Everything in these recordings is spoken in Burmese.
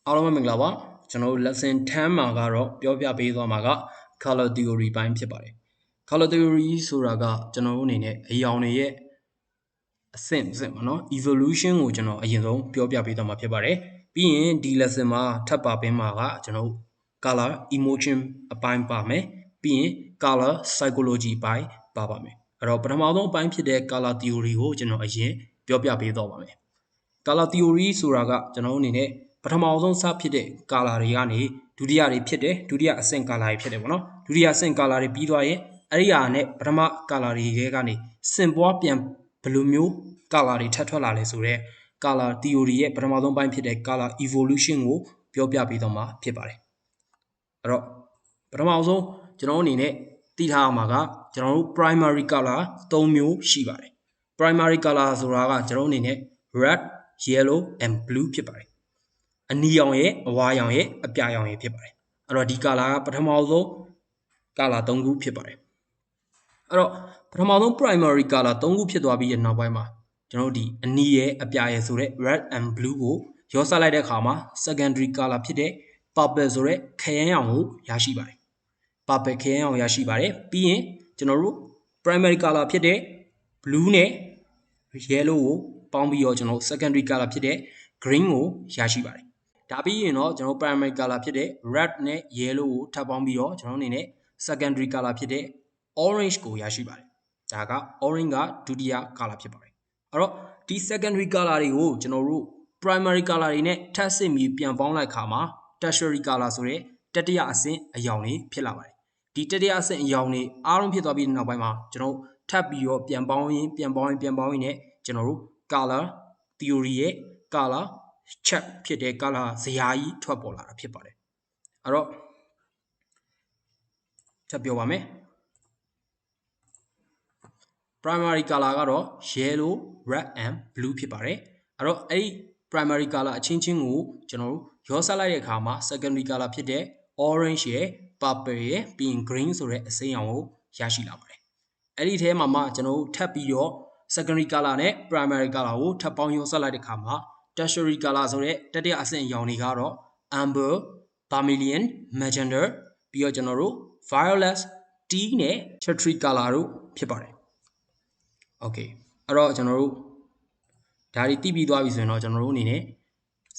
အားလုံးပဲမင်္ဂလာပါကျွန်တော်တို့ lesson 10မှာကတော့ပြောပြပေးသွားမှာက color theory ပိုင်းဖြစ်ပါတယ် color theory ဆိုတာကကျွန်တော်တို့အနေနဲ့အရောင်တွေရဲ့အဆင့်ပေါ့နော် evolution ကိုကျွန်တော်အရင်ဆုံးပြောပြပေးသွားမှာဖြစ်ပါတယ်ပြီးရင်ဒီ lesson မှာထပ်ပါပေးမှာကကျွန်တော်တို့ color emotion အပိုင်းပါမယ်ပြီးရင် color psychology အပိုင်းပါပါမယ်အဲ့တော့ပထမဆုံးအပိုင်းဖြစ်တဲ့ color theory ကိုကျွန်တော်အရင်ပြောပြပေးသွားပါမယ် color theory ဆိုတာကကျွန်တော်တို့အနေနဲ့ပထမဆုံးစဖြစ်တဲ့ color တွေကနေဒုတိယတွေဖြစ်တယ်ဒုတိယအဆင့် color တွေဖြစ်တယ်ပေါ့နော်ဒုတိယအဆင့် color တွေပြီးသွားရင်အဲ့ဒီဟာနဲ့ပထမ color တွေကနေစင်ပွားပြန်ဘယ်လိုမျိုး color တွေထပ်ထွက်လာလဲဆိုတော့ color theory ရဲ့ပထမဆုံးပိုင်းဖြစ်တဲ့ color evolution ကိုပြောပြပေးတော့မှာဖြစ်ပါတယ်အဲ့တော့ပထမဆုံးကျွန်တော်အနေနဲ့သိထားရမှာကကျွန်တော်တို့ primary color 3မျိုးရှိပါတယ် primary color ဆိုတာကကျွန်တော်အနေနဲ့ red yellow and blue ဖြစ်ပါတယ်အနီရောင်ရဲ့အဝါရောင်ရဲ့အပြာရောင်ရဲ့ဖြစ်ပါတယ်အဲ့တော့ဒီ color ကပထမဆုံး color 3ခုဖြစ်ပါတယ်အဲ့တော့ပထမဆုံး primary color 3ခုဖြစ်သွားပြီးတဲ့နောက်ပိုင်းမှာကျွန်တော်တို့ဒီအနီရဲ့အပြာရဲ့ဆိုတဲ့ red and blue ကိုရောစလိုက်တဲ့အခါမှာ secondary color ဖြစ်တဲ့ purple ဆိုတဲ့ခရမ်းရောင်ကိုရရှိပါတယ် purple ခရမ်းရောင်ရရှိပါတယ်ပြီးရင်ကျွန်တော်တို့ primary color ဖြစ်တဲ့ blue နဲ့ yellow ကိုပေါင်းပြီးတော့ကျွန်တော် secondary color ဖြစ်တဲ့ green ကိုရရှိပါတယ်ဒါပြီးရင်တော့ကျွန်တော် primary color ဖြစ်တဲ့ red နဲ့ yellow ကိုထပ်ပေါင်းပြီးတော့ကျွန်တော်အနေနဲ့ secondary color ဖြစ်တဲ့ orange ကိုရရှိပါတယ်ဒါက orange ကဒုတိယ color ဖြစ်ပါတယ်အဲ့တော့ဒီ secondary color တွေကိုကျွန်တော်တို့ primary color တွေနဲ့ထပ်ဆင့်ပြီးပြန်ပေါင်းလိုက်ခါမှာ tertiary color ဆိုတဲ့တတိယအဆင့်အရောင်တွေဖြစ်လာပါတယ်ဒီတတိယအဆင့်အရောင်တွေအားလုံးဖြစ်သွားပြီးနောက်ပိုင်းမှာကျွန်တော်ထပ်ပြီးတော့ပြန်ပေါင်းရင်းနဲ့ကျွန်တော်တို့ color theory ရဲ့ color chart ဖြစ်တဲ့ color ဇယားကြီးထွက်ပေါ်လာတာဖြစ်ပါတယ်အဲ့တော့ချက်ပြောပါမယ် primary color ကတော့ yellow red and blue ဖြစ်ပါတယ်အဲ့တော့အဲ့ဒီ primary color အချင်းချင်းကိုကျွန်တော်တို့ရောစလိုက်တဲ့အခါမှာ secondary color ဖြစ်တဲ့ orange ရဲ့ purple ရဲ့ပြီးရင် green ဆိုတဲ့အစိမ်းရောင်ကိုရရှိလာပါတယ်အဲ့ဒီထဲမှာမှကျွန်တော်တို့ထပ်ပြီးတော့ secondary color နဲ့ primary color ကိုထပ်ပေါင်းရောစလိုက်တဲ့အခါမှာ tertiary color ဆိုတဲ့တတိယအဆင့်အရောင်တွေကတော့ amber vermilion magenta ပြီးတော့ကျွန်တော်တို့ violet tea နဲ့ tertiary color တို့ဖြစ်ပါတယ် okay အဲ့တော့ကျွန်တော်တို့ဒါတွေသိပြီးသွားပြီဆိုရင်တော့ကျွန်တော်တို့အနေနဲ့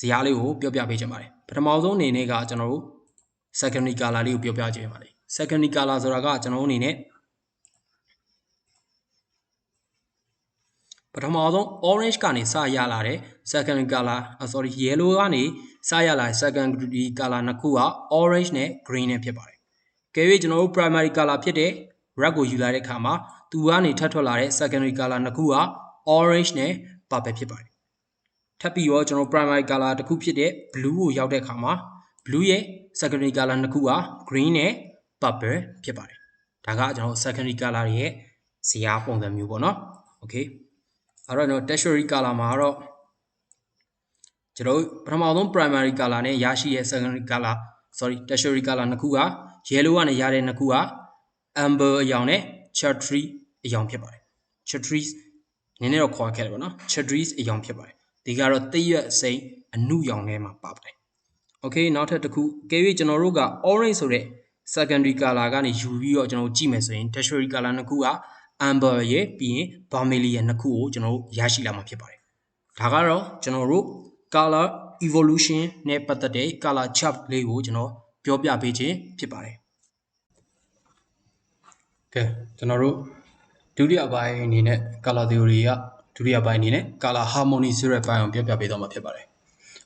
ဇယားလေးကိုပြောပြပေးချင်ပါတယ်ပထမဆုံးအနေနဲ့ကကျွန်တော်တို့ secondary color လေးကိုပြောပြချင်ပါတယ် secondary color ဆိုတာကကျွန်တော်တို့အနေနဲ့ပထမဆုံး orange ကနေစရလာတဲ့ secondary color yellow ကနေစရလာတဲ့ secondary color နှစ်ခုက orange နဲ့ green နဲ့ဖြစ်ပါတယ်။ကဲ၍ကျွန်တော်တို့ primary color ဖြစ်တဲ့ red ကိုယူလာတဲ့အခါမှာသူကနေထပ်ထွက်လာတဲ့ secondary color နှစ်ခုက orange နဲ့ purple ဖြစ်ပါတယ်။ထပ်ပြီးတော့ကျွန်တော် primary color တစ်ခုဖြစ်တဲ့ blue ကိုရောက်တဲ့အခါမှာ blue ရဲ့ secondary color နှစ်ခုက green နဲ့ purple ဖြစ်ပါတယ်။ဒါကကျွန်တော် secondary color တွေရဲ့ဇယားပုံစံမျိုးပေါ့နော်။ Okayအဲ့တော့ tertiary color မှာတော့ကျွန်တော်ပထမဆုံး primary color နဲ့ရရှိတဲ့ secondary color tertiary color နှစ်ခုက yellow ကနေရတဲ့နှစ်ခုက amber အရောင်နဲ့ chartreuse အရောင်ဖြစ်ပါတယ် chartreuse နည်းနည်းတော့ခေါ်ခဲ့တယ်ပေါ့နော် chartreuse အရောင်ဖြစ်ပါတယ်ဒီကတော့သရွက်စိမ်းအနုရောင်ထဲမှာပါပါတယ် okay နောက်ထပ်တစ်ခုကဲ၍ကျွန်တော်တို့က orange ဆိုတဲ့ secondary color ကနေယူပြီးတော့ကျွန်တော်ကြည့်မယ်ဆိုရင် tertiary color နှစ်ခုကamber ရဲ့ပြီးရင် vermilion နှစ်ခုကိုကျွန်တော်တို့ရရှိလာမှာဖြစ်ပါတယ်ဒါကတော့ကျွန်တော်တို့ color evolution နဲ့ပတ်သက်တဲ့ color chart လေးကိုကျွန်တော်ပြောပြပေးခြင်းဖြစ်ပါတယ်ကဲကျွန်တော်တို့ဒုတိယပိုင်းအနေနဲ့ color theory ကဒုတိယပိုင်းအနေနဲ့ color harmony ဆိုတဲ့ပိုင်းကိုပြောပြပေးသွားမှာဖြစ်ပါတယ်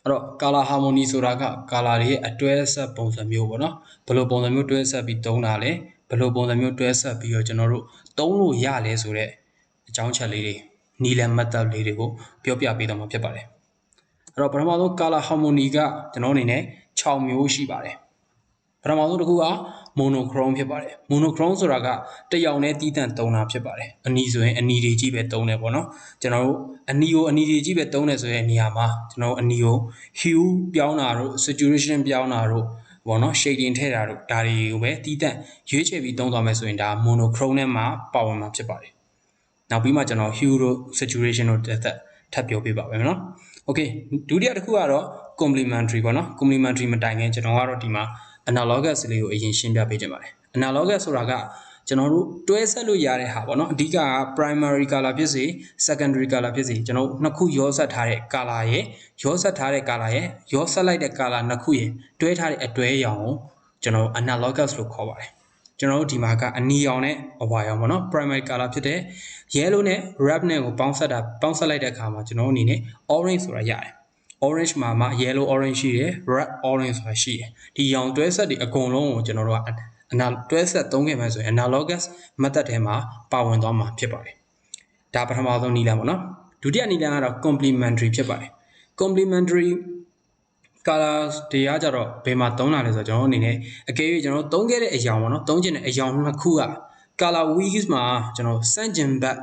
အဲ့တော့ color harmony ဆိုတာက color တွေရဲ့အတွဲဆက်ပုံစံမျိုးပေါ့နော်ဘယ်လိုပုံစံမျိုးတွဲဆက်ပြီးသုံးတာလဲဘယ်လိုပုံစံမျိုးတွဲဆက်ပြီးတော့ကျွန်တော်တို့သုံးလို့ရလဲဆိုတဲ့အကြောင်းချက်လေးတွေနီလန် method လေးတွေကိုပြောပြပေးသွားမှာဖြစ်ပါတယ်အဲ့တော့ပထမဆုံး color harmony ကကျွန်တော်အနေနဲ့6မျိုးရှိပါတယ်ပထမဆုံးတစ်ခုက monochrome ဖြစ်ပါတယ် monochrome ဆိုတာကတရောင်နဲ့တီးတန့်သုံးတာဖြစ်ပါတယ်အနီဆိုရင်အနီတွေကြီးပဲသုံးတယ်ပေါ့နော်ကျွန်တော်တို့အနီကိုအနီတွေကြီးပဲသုံးတယ်ဆိုတဲ့နေရာမှာကျွန်တော်အနီကို hue ပြောင်းတာတို့ saturation ပြောင်းတာတို့ပေါ့နော် shading ထည့်တာတို့ဒါတွေကိုပဲတီးတန့်ရွေးချယ်ပြီးသုံးသွားမယ်ဆိုရင်ဒါ monochrome နဲ့မှာပါဝင်မှာဖြစ်ပါတယ်နောက်ပြီးမှကျွန်တော် hue တို့ saturation တို့ထပ်ပြောပြပါမယ်နော် okay ဒုတိယတစ်ခုကတော့ complementary ပေါ့နော် complementary မတိုင်ခင်ကျွန်တော်ကတော့ဒီမှာ analogous လေးကိုအရင်ရှင်းပြပေးခြင်းပါတယ် analogous ဆိုတာကကျွန်တော်တို့တွဲဆက်လို့ရတဲ့ဟာပေါ့နော်အဓိက primary color ဖြစ်စေ secondary color ဖြစ်စေကျွန်တော်တို့နှစ်ခုရောဆက်ထားတဲ့ color ရဲ့ရောဆက်ထားတဲ့ color ရဲ့ရောဆက်လိုက်တဲ့ color နှစ်ခုရဲ့တွဲထားတဲ့အတွဲရောင်ကိုကျွန်တော်တို့ analogous လို့ခေါ်ပါတယ်ကျွန်တော်တို့ဒီမှာကအနီရောင်နဲ့အဝါရောင်ပေါ့နော် primary color ဖြစ်တဲ့ yellow နဲ့ red နဲ့ကိုပေါင်းဆက်လိုက်တဲ့အခါမှာကျွန်တော်တို့အနေနဲ့ orange ဆိုတာရတယ် orange မှာ yellow orange ရှိတယ် red orange ဆိုတာရှိတယ်ဒီရောင်တွဲဆက်တွေအကုန်လုံးကိုကျွန်တော်တို့ကတွဲဆက်သုံးခဲ့မှဆိုရင် analogous method ထဲမှာပါဝင်သွားမှာဖြစ်ပါတယ်ဒါပထမဆုံးနည်းလမ်းပေါ့နော်ဒုတိယနည်းလမ်းကတော့ complementary ဖြစ်ပါတယ် complementary colors တွေကကြတော့ဘယ်မှာသုံးတာလဲဆိုတော့ကျွန်တော်အနေနဲ့အကယ်၍ကျွန်တော်သုံးခဲ့တဲ့အရောင်ပေါ့နော်သုံးခြင်းတဲ့အရောင်နှစ်ခုက color wheels မှာကျွန်တော်စန့်ကျင်ဘက်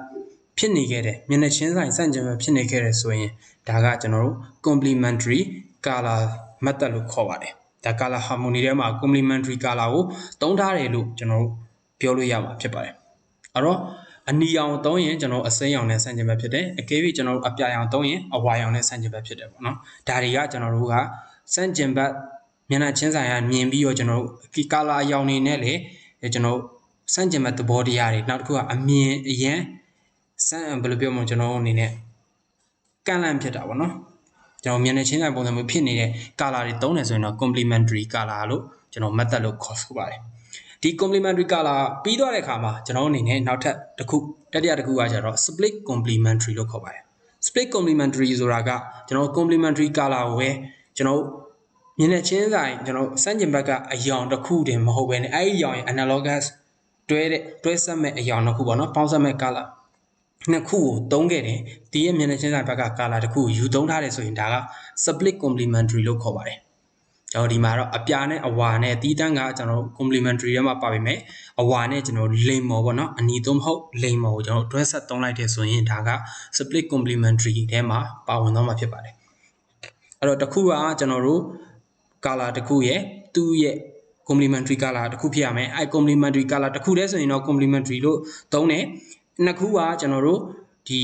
ဖြစ်နေခဲ့တယ်မျက်နှာချင်းဆိုင်စန့်ကျင်ဘက်ဖြစ်နေခဲ့တယ်ဆိုရင်ဒါကကျွန်တော်တို့ complementary color method လို့ခေါ်ပါတယ်ဒါ color harmony ထဲမှာ complementary color ကိုသုံးထားတယ်လို့ကျွန်တော်တို့ပြောလို့ရမှာဖြစ်ပါတယ်အဲ့တော့အနီရောင်သုံးရင်ကျွန်တော်အစိမ်းရောင်နဲ့ဆန့်ကျင်ဘက်ဖြစ်တယ်အကယ်၍ကျွန်တော်တို့အပြာရောင်သုံးရင်အဝါရောင်နဲ့ဆန့်ကျင်ဘက်ဖြစ်တယ်ပေါ့နော်ဒါတွေကကျွန်တော်တို့ကဆန့်ကျင်ဘက်မျက်နှာချင်းဆိုင်ကမြင်ပြီးတော့ကျွန်တော်တို့ဒီ color အရောင်တွေနဲ့လေကျွန်တော်ဆန့်ကျင်ဘက်သဘောတရားတွေနောက်တစ်ခုကအမြင်အရင်ဘယ်လိုပြောမလဲကျွန်တော်အနေနဲ့ကန့်လန့်ဖြစ်တာပေါ့နော်ကျွန်တော်မျက်နှာချင်းဆိုင်ပုံစံမျိုးဖြစ်နေတဲ့ color တွေသုံးတယ်ဆိုရင်တော့ complementary color လို့ကျွန်တော် method လို့ခေါ်ဆိုပါတယ်ဒီ complementary color ပြီးသွားတဲ့အခါမှာကျွန်တော်အနေနဲ့နောက်ထပ်တစ်ခုတတိယတစ်ခုကကျတော့ split complementary လို့ခေါ်ပါတယ် split complementary ဆိုတာကကျွန်တော် complementary color ကိုပဲကျွန်တော်မျက်နှာချင်းဆိုင်ကျွန်တော်စန့်ကျင်ဘက်ကအရောင်တစ်ခုတည်းမဟုတ်ဘဲနဲ့အဲ့ဒီအရောင်ရဲ့ analogous တွဲဆက်မဲ့အရောင်တစ်ခုပေါ့နော်ပေါင်းဆက်မဲ့ color နှစ်ခုကိုသုံးခဲ့တယ်ဒီရဲ့မျက်နှာချင်းဆိုင်ဘက်က color တစ်ခုကိုယူသုံးထားတယ်ဆိုရင်ဒါက split complementary လို့ခေါ်ပါတယ်ကျွန်တော်ဒီမှာတော့အပြာနဲ့အဝါနဲ့တီးတန်းကကျွန်တော် complementary ထဲမှာပါပြီမယ်အဝါနဲ့ကျွန်တော်လိမ်မော်ပေါ့နော်အနီသုံးမဟုတ်လိမ်မော်ကိုကျွန်တော်တွဲဆက်သုံးလိုက်တယ်ဆိုရင်ဒါက split complementary ထဲမှာပါဝင်သွားမှာဖြစ်ပါတယ်အဲ့တော့တစ်ခုကကျွန်တော်တို့ color တစ်ခုရဲ့သူ့ရဲ့ complementary color တစ်ခုဖြစ်ရမယ်အဲ့ complementary color တစ်ခုတည်းဆိုရင်တော့ complementary လို့သုံးတယ်နှစ်ခုကကျွန်တော်တို့ဒီ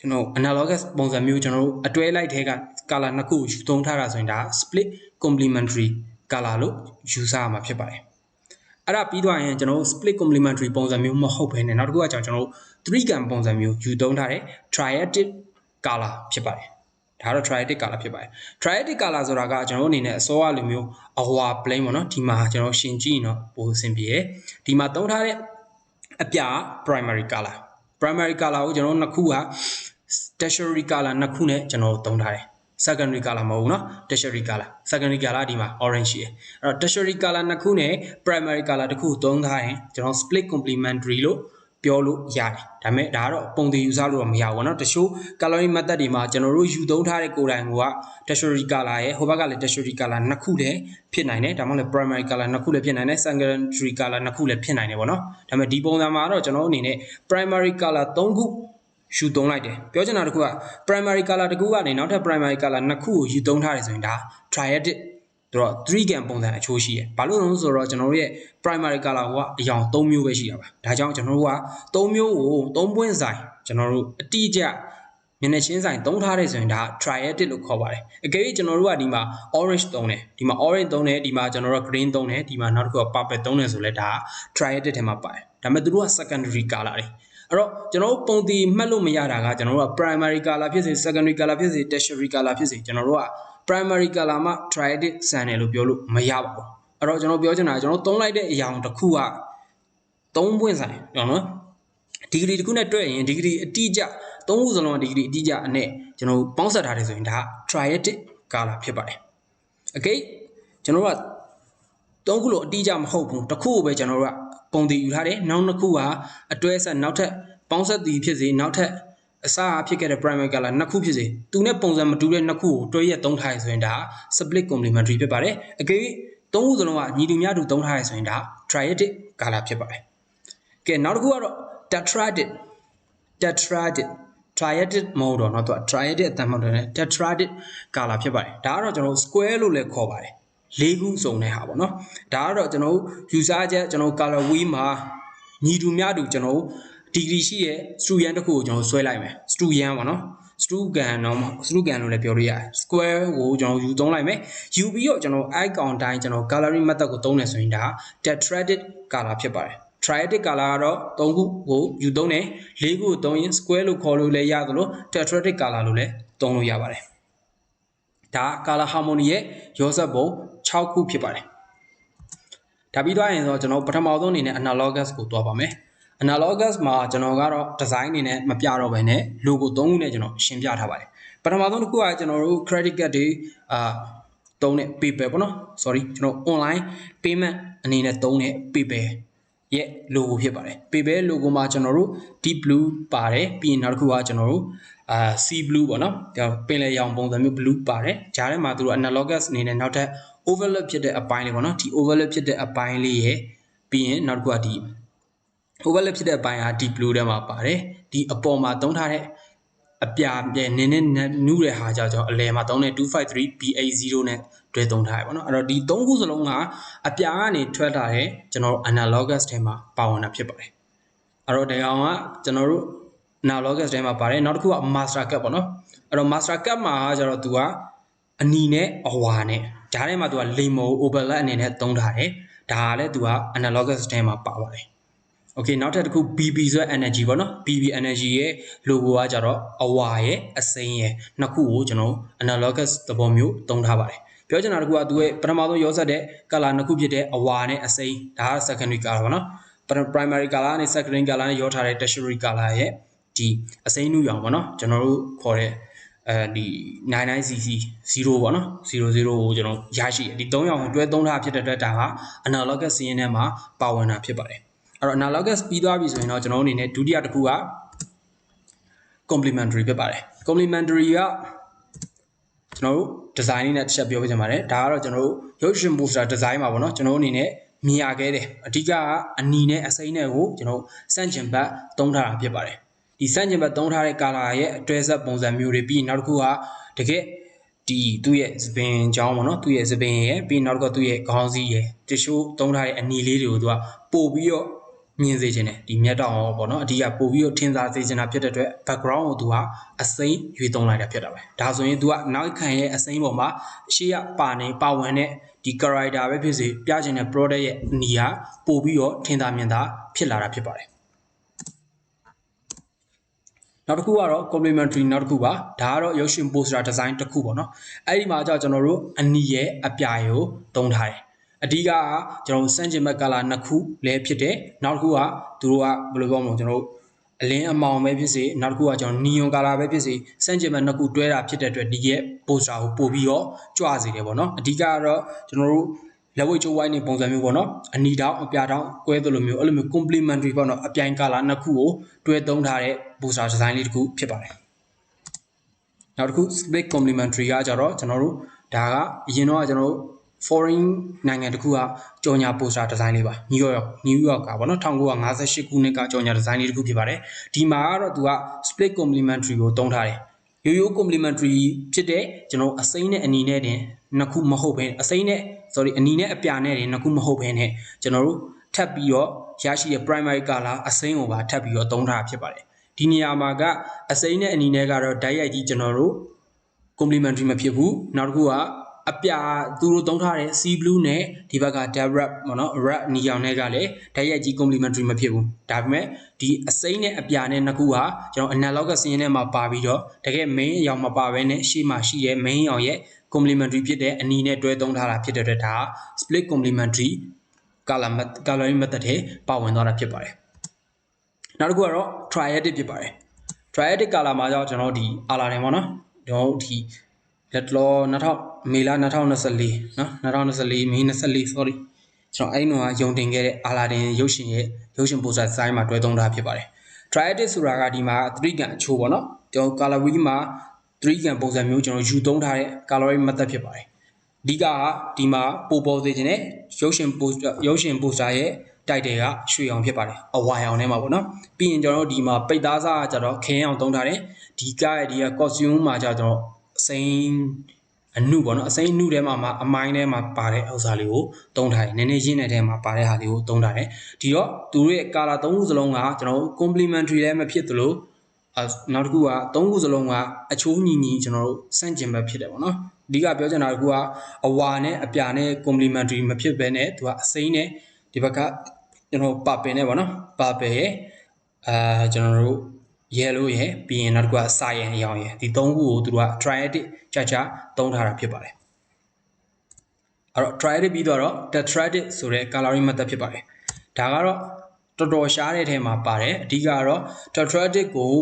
ကျွန်တော် analogous ပုံစံမျိုးကျွန်တော်တို့အတွဲလိုက်တဲ့က color နှစ်ခုကိုယူသုံးထားတာဆိုရင်ဒါ split complementary color လို့ယူဆရမှာဖြစ်ပါတယ်အဲ့ဒါပြီးသွားရင်ကျွန်တော်တို့ split complementary ပုံစံမျိုးမဟုတ်ဘဲနဲ့နောက်တစ်ခုကကျွန်တော်တို့ three gun ပုံစံမျိုးယူသုံးထားတဲ့ triadic color ဖြစ်ပါတယ်ဒါတော့ triadic color ဖြစ်ပါတယ် triadic color ဆိုတာကကျွန်တော်တို့အနေနဲ့အစောအလိုမျိုးအဝါ plain ပေါ့နော်ဒီမှာကျွန်တော်ရှင်းကြည့်ရင်တော့ပိုအဆင်ပြေတယ်ဒီမှာသုံးထားတဲ့အပြာ primary color ကိုကျွန်တော်တို့နှစ်ခုက tertiary color နှစ်ခုနဲ့ကျွန်တော်တို့သုံးထားတယ် secondary color မဟုတ်ဘူးเนาะ tertiary color secondary color ဒီမှာ orange ရှိတယ်အဲ့တော့ tertiary color နှစ်ခုနဲ့ primary color တစ်ခုသုံးထားရင်ကျွန်တော် split complementary လို့ပြောလို့ရတယ်ဒါပေမဲ့ဒါကတော့ပုံသီယူဆလို့တော့မရဘူးเนาะတချို့ coloring method တွေမှာကျွန်တော်တို့ယူသုံးထားတဲ့ကိုယ်တိုင်က tertiary color ရဲ့ဟိုဘက်ကလည်း tertiary color နှစ်ခုလည်းဖြစ်နိုင်တယ်ဒါမှမဟုတ်လည်း primary color နှစ်ခုလည်းဖြစ်နိုင်တယ် secondary color နှစ်ခုလည်းဖြစ်နိုင်တယ်ပေါ့เนาะဒါပေမဲ့ဒီပုံစံမှာတော့ကျွန်တော်အနေနဲ့ primary color 3ခုယူသုံးလိုက်တယ်ပြောချင်တာတခုက primary color တခုကနေနောက်ထပ် primary color နှစ်ခုကိုယူသုံးထားတယ်ဆိုရင်ဒါ triadic တော့ three gun ပုံစံအချိုးရှိတယ်ဘာလို့လဲဆိုတော့ကျွန်တော်တို့ရဲ့ primary color ကအရောင်3မျိုးပဲရှိတာပါဒါကြောင့်ကျွန်တော်တို့က3မျိုးကို3ပွင့်ဆိုင်ကျွန်တော်တို့အတိအကျမျက်နှာချင်းဆိုင်သုံးထားတယ်ဆိုရင်ဒါ triadic လို့ခေါ်ပါတယ်အကယ်၍ကျွန်တော်တို့ကဒီမှာ orange သုံးတယ်ဒီမှာ orange သုံးတယ်ဒီမှာကျွန်တော်တို့ green သုံးတယ်ဒီမှာနောက်တစ်ခုက purple သုံးတယ်ဆိုလဲဒါ triadic ထဲမှာပါတယ်ဒါပေမဲ့သူတို့က secondary color တွေအဲ့တော့ကျွန်တော်တို့ပုံသီမှတ်လို့မရတာကကျွန်တော်တို့က primary color ဖြစ်စေ secondary color ဖြစ်စေ tertiary color ဖြစ်စေကျွန်တော်တို့က primary color မှာ triadic ဆန်တယ်လို့ပြောလို့မရပါဘူးအဲ့တော့ကျွန်တော်ပြောချင်တာကျွန်တော်သုံးလိုက်တဲ့အရာတစ်ခုက3ပွင့်ဆိုင်နော်ဒီဂရီတစ်ခုနဲ့တွက်ရင်ဒီဂရီအတိအကျ3ခုစလုံးကဒီဂရီအတိအကျအနဲ့ကျွန်တော်ပေါင်းစပ်ထားတယ်ဆိုရင်ဒါ triadic color ဖြစ်ပါတယ်โอเคကျွန်တော်တို့က3ခုလို့အတိအကျမဟုတ်ဘူးတစ်ခုကိုပဲကျွန်တော်တို့ကပုံတည်ယူထားတယ်နောက်နှစ်ခုကအတွဲဆက်နောက်ထပ်ပေါင်းဆက်တည်ဖြစ်စေနောက်ထပ်အစားဖြစ်ခဲ့တဲ့ primary color နှစ်ခုဖြစ်စေသူနဲ့ပုံစံမတူတဲ့နှစ်ခုကိုတွဲရက်သုံးထားရဆိုရင်ဒါ split complementary ဖြစ်ပါတယ်အကယ်၍သုံးခုစလုံးကညီတူများတူသုံးထားရဆိုရင်ဒါ triadic color ဖြစ်ပါတယ်ကဲနောက်တစ်ခုကတော့ tetradic triadic မဟုတ်တော့เนาะသူက triadic အတန်းမှတ်တယ် tetradic color ဖြစ်ပါတယ်ဒါကတော့ကျွန်တော် square လို့လည်းခေါ်ပါတယ်၄ခုစုံတဲ့ဟာပေါ့နော်ဒါကတော့ကျွန်တော်ယူဆချက်ကျွန်တော် color wheel မှာညီတူများတူကျွန်တော်ဒီဂရီရှိရဲ့ student တစ်ခုကိုကျွန်တော်ဆွဲလိုက်မယ် student ပေါ့နော် slogan လို့လည်းပြောလို့ရတယ် square ကိုကျွန်တော်ယူသုံးလိုက်မယ်ယူပြီးတော့ကျွန်တော် icon တိုင်းကျွန်တော် gallery method ကိုသုံးတယ်ဆိုရင်ဒါ tetradic color ဖြစ်ပါတယ် triadic color ကတော့3ခုကိုယူသုံးတယ်4ခုကိုသုံးရင် square လို့ခေါ်လို့လည်းရသလို tetradic color လို့လည်းသုံးလို့ရပါတယ်ဒါ color harmony ရဲ့ရောစပ်ပုံ6ခုဖြစ်ပါတယ်ဒါပြီးသွားရင်တော့ကျွန်တော်ပထမဆုံးအနေနဲ့ analogous ကိုတွားပါမယ် analogous မှာကျွန်တော်ကတော့ design အနေနဲ့မပြတော့ဘဲနဲ့ logo 3ခုနဲ့ကျွန်တော်ရှင်းပြထားပါတယ်ပထမဆုံးတစ်ခုကကျွန်တော်တို့ credit card တွေသုံးတဲ့ PayPal ပေါ့နော် sorry ကျွန်တော် online payment အနေနဲ့သုံးတဲ့ PayPal ရဲ့ logo ဖြစ်ပါတယ် PayPal logo မှာကျွန်တော်တို့ deep blue ပါတယ်ပြီးရင်နောက်တစ်ခုကကျွန်တော်တို့sea blue ပေါ့နော်ပင်လယ်ရောင်ပုံစံမျိုး blue ပါတယ်ဂျားထဲမှာသူတို့ analogous အနေနဲ့နောက်ထပ် overlap ဖြစ်တဲ့အပိုင်းလေးပေါ့နော်ဒီ overlap ဖြစ်တဲ့အပိုင်းလေးရဲ့ပြီးရင်နောက်တစ်ခုကဒီ overlap ဖြစ်တဲ့အပိုင်းက deep blue ထဲမှာပါတယ်ဒီအပေါ်မှာသုံးထားတဲ့အပြာပြဲနင်းနဲ့နူးတဲ့ဟာကြောင့်ကျွန်တော်အလယ်မှာသုံးတဲ့ 253BA0 နဲ့တွဲသုံးထားရပါတော့အဲ့တော့ဒီ3ခုစလုံးကအပြာကနေထွက်လာတဲ့ကျွန်တော် analogous ထဲမှာပါဝင်တာဖြစ်ပါတယ်အဲ့တော့ဒီကောင်ကကျွန်တော်တို့ analogous ထဲမှာပါတယ်နောက်တစ်ခုက master cut ပေါ့နော်အဲ့တော့ master cut မှာကျတော့သူကအနီနဲ့အဝါနဲ့ဓာတ်ထဲမှာသူက lemon overlap အနေနဲ့သုံးထားတယ်ဒါကလည်းသူက analogous ထဲမှာပါပါတယ်Okay နောက်ထပ်တစ်ခု BB ဆိုတဲ့ energy ပေါ့နော် BB energy ရဲ့ logo ကကြတော့အဝါရဲ့အစိမ်းရဲ့နှစ်ခုကိုကျွန်တော် analogous သဘောမျိုးသုံးထားပါတယ်ပြောချင်တာတစ်ခုကသူရဲ့ပထမဆုံးရောစက်တဲ့ color နှစ်ခုဖြစ်တဲ့အဝါနဲ့အစိမ်းဒါက secondary color ပေါ့နော် primary color နဲ့ secondary color နဲ့ရောထားတဲ့ tertiary color ရဲ့ဒီအစိမ်းနုရောင်ပေါ့နော်ကျွန်တော်တို့ခေါ်တဲ့ဒီ 99cc 0ပေါ့နော်00ကိုကျွန်တော်ရရှိတယ်ဒီ3ရောင်ကိုတွဲသုံးထားဖြစ်တဲ့အတွက်ဒါက analogous စီးရင်ထဲမှာပါဝင်တာဖြစ်ပါတယ်အဲ့တော့ analogous ပြီးသွားပြီဆိုရင်တော့ကျွန်တော်အနေနဲ့ဒုတိယတစ်ခုက complementary ဖြစ်ပါတယ် complementary ကကျွန်တော်တို့ design လေးနဲ့တစ်ချက်ပြောပြချင်ပါတယ်ဒါကတော့ကျွန်တော်တို့ရုပ်ရှင် poster design မှာပေါ့နော်ကျွန်တော်တို့အနေနဲ့မြင်ရခဲ့တယ်အဓိကအနီနဲ့အစိမ်းနဲ့ကိုကျွန်တော်စန့်ကျင်ဘက်သုံးထားတာဖြစ်ပါတယ်ဒီစန့်ကျင်ဘက်သုံးထားတဲ့ color ရဲ့အတွဲဆက်ပုံစံမျိုးတွေပြီးနောက်တစ်ခုကတကယ်ဒီသူ့ရဲ့စပင်ချောင်းပေါ့နော်သူ့ရဲ့စပင်ရဲ့ပြီးနောက်တစ်ခုသူ့ရဲ့ခေါင်းစည်းရဲ့တ िश ိုးသုံးထားတဲ့အနီလေးတွေကိုသူကပို့ပြီးတော့မြင်စေခြင်းတယ်ဒီမျက်တောင်ပေါ့နော်အဓိကပို့ပြီးတော့ထင်သာစေခြင်းတာဖြစ်တဲ့အတွက် background ကိုသူကအစိမ်းရွေးသုံးလိုက်တာဖြစ်တာပဲဒါဆိုရင်သူကနောက်ခံရဲ့အစိမ်းပေါ်မှာအရှိရပါဝင်တဲ့ဒီ character ပဲဖြစ်စေပြခြင်းတဲ့ product ရဲ့အနီကပို့ပြီးတော့ထင်သာမြင်သာဖြစ်လာတာဖြစ်ပါတယ်နောက်တစ်ခုကတော့ complementary နောက်တစ်ခုပါဒါကတော့ရုပ်ရှင် poster design တစ်ခုပေါ့နော်အဲ့ဒီမှာကြောင့်ကျွန်တော်တို့အနီရဲ့အပြာကိုသုံးထားတယ်အဓိကကျွန်တော်စန့်ကျင်ဘက် color နှစ်ခုလည်းဖြစ်တယ်နောက်တစ်ခုကသူတို့ကဘယ်လိုပြောမလဲကျွန်တော်တို့အလင်းအမောင်ပဲဖြစ်စေနောက်တစ်ခုကကျွန်တော် neon color ပဲဖြစ်စေစန့်ကျင်ဘက်နှစ်ခုတွဲတာဖြစ်တဲ့အတွက်ဒီရဲ့ poster ကိုပို့ပြီးတော့ကြွစေတယ်ပေါ့နော်အဓိကကတော့ကျွန်တော်တို့လက်ဝဲချိုးဝိုင်းနေပုံစံမျိုးပေါ့နော်အနီတောင်အပြာတောင်ကွဲသလိုမျိုးအဲ့လိုမျိုး complementary ပေါ့နော်အပြိုင် color နှစ်ခုကိုတွဲသုံးထားတဲ့ poster design လေးတစ်ခုဖြစ်ပါတယ်နောက်တစ်ခု split complementary ကကြတော့ကျွန်တော်တို့ဒါကအရင်တော့ကျွန်တော်တို့ foreign နိုင်ငံတစ်ခုကကြော်ညာ poster design လေးပါ New York ကပေါ့နော်1958ခုနှစ်ကကြော်ညာ design လေးတစ်ခုဖြစ်ပါတယ်ဒီမှာကတော့သူက split complementary ကိုသုံးထားတယ်ရိုး complementary ဖြစ်တဲ့ကျွန်တော်အစိမ်းနဲ့အနီနဲ့တင်နှစ်ခုမဟုတ်ဘဲအစိမ်းနဲ့ sorry အနီနဲ့အပြာနဲ့တင်နှစ်ခုမဟုတ်ဘဲနဲ့ကျွန်တော်တို့ထပ်ပြီးတော့ရရှိတဲ့ primary color အစိမ်းကိုပါထပ်ပြီးတော့သုံးထားဖြစ်ပါတယ်ဒီနေရာမှာကအစိမ်းနဲ့အနီနဲ့ကတော့ဓာတ်ရိုက်ကြီးကျွန်တော်တို့ complementary မဖြစ်ဘူးနောက်တစ်ခုကအပြာသူတို့သုံးထားတဲ့ sea blue နဲ့ဒီဘက်က dark red ပေါ့နော် red နီရောင်နဲ့ကလည်းဓာတ်ရိုက်ကြီး complementary မဖြစ်ဘူးဒါပေမဲ့ဒီအစိမ်းနဲ့အပြာနဲ့နှစ်ခုဟာကျွန်တော် analog စီးရင်ထဲမှာပါပြီးတော့တကယ် main အရောင်မပါဘဲနဲ့ရှေ့မှာရှိတဲ့ main အရောင်ရဲ့ complementary ဖြစ်တဲ့အနီနဲ့တွဲသုံးထားတာဖြစ်တဲ့အတွက်ဒါက split complementary coloring method ထဲပါဝင်သွားတာဖြစ်ပါတယ်နောက်တစ်ခုကတော့ triadic ဖြစ်ပါတယ် triadic color မှာကြောင့်ကျွန်တော်ဒီ alarin ပေါ့နော်ကျွန်တော်ဒီလက်လောမေလ2024နော်2024မေ24 sorry ကျွန်တော်အဲ့တော့ယုံတင်ခဲ့တဲ့ alarin ရုပ်ရှင် poster design မှာတွဲသုံးထားဖြစ်ပါတယ် triadic ဆိုတာကဒီမှာ3ကန်အချိုးပေါ့နော်ကျွန်တော် color wheel မှာ3ကန်ပုံစံမျိုးကျွန်တော်ယူသုံးထားတဲ့ coloring method ဖြစ်ပါတယ်အဓိကဒီမှာပိုပေါ်စေခြင်းနဲ့ရုပ်ရှင် poster ရဲ့တိုက်တယ်ကရွှေအောင်ဖြစ်ပါတယ်အဝါရောင်ထဲမှာပေါ့နော်ပြီးရင်ကျွန်တော်တို့ဒီမှာပိတ်သားစားကကြတော့ခင်းအောင်သုံးထားတယ်ဒီကcostume မှာကြတော့အစိမ်းအနုပေါ့နော်အစိမ်းအနုထဲမှာအမိုင်းထဲမှာပါတဲ့ဥစ္စာလေးကိုသုံးထားတယ်နည်းနည်းရင်းတဲ့ထဲမှာပါတဲ့ဟာလေးကိုသုံးထားတယ်ဒီတော့သူတို့ရဲ့ color 3ခုစလုံးကကျွန်တော်တို့ complementary လည်းမဖြစ်သလို နောက်တစ်ခုကသုံးခုစလုံးကအချိုးညီညီကျွန်တော်တို့စန့်ကျင်ဘက်ဖြစ်တယ်ပေါ့နော်အဓိကပြောချင်တာတစ်ခုကအဝါနဲ့အပြာနဲ့ complementary မဖြစ်ဘဲနဲ့သူကအစိမ်းနဲ့ဒီဘက်ကကျွန်တော်ပါပင်နဲ့ပေါ့နော်ပါပယ်ရဲ့ကျွန်တော်တို့ yellow ရဲ့ပြီးရင်နောက်တစ်ခုက cyan အရောင်ရဲ့ဒီသုံးခုကိုသူတို့က triadic ချာသုံးထားတာဖြစ်ပါတယ်အဲ့တော့ triadic ပြီးတော့ tetradic ဆိုတဲ့ coloring method ဖြစ်ပါတယ်ဒါကတော့တော်တော်ရှားတဲ့ထဲမှာပါတယ်အဓိကတော့ tetradic ကို